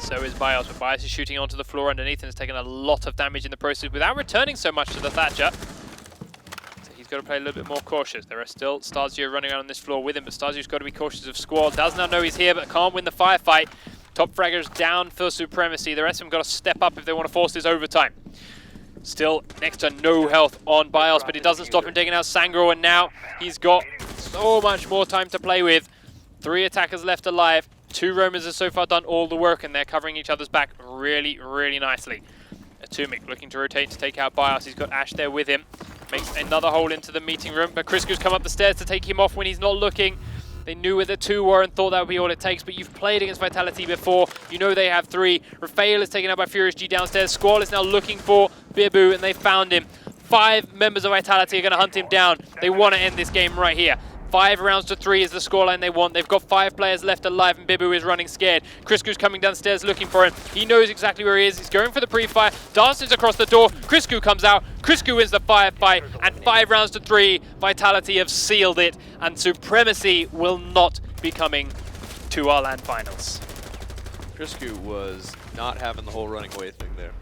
So is Bios, but Bios is shooting onto the floor underneath and has taken a lot of damage in the process without returning so much to the Thatcher. So he's got to play a little bit more cautious. There are still Stasio running around on this floor with him, but Stasio's got to be cautious of Squall. Does now know he's here, but can't win the firefight. Top fraggers down for Supremacy. The rest of them got to step up if they want to force this overtime. Still next to no health on Bios, but it doesn't stop him taking out Sangro, and now he's got so much more time to play with. 3 attackers left alive. 2 Romans have so far done all the work, and they're covering each other's back really, really nicely. Atomic looking to rotate to take out Bios. He's got Ash there with him. Makes another hole into the meeting room, but Crisco's come up the stairs to take him off when he's not looking. They knew where the 2 were and thought that would be all it takes, but you've played against Vitality before. You know they have 3. Raphael is taken out by Furious G downstairs. Squall is now looking for Bibu, and they found him. 5 members of Vitality are going to hunt him down. They want to end this game right here. 5 rounds to 3 is the scoreline they want. They've got 5 players left alive, and Bibu is running scared. Krisku's coming downstairs looking for him. He knows exactly where he is. He's going for the pre-fire. Dances across the door. Krisku comes out. Krisku wins the firefight, and 5 rounds to 3. Vitality have sealed it, and Supremacy will not be coming to our LAN finals. Krisku was not having the whole running away thing there.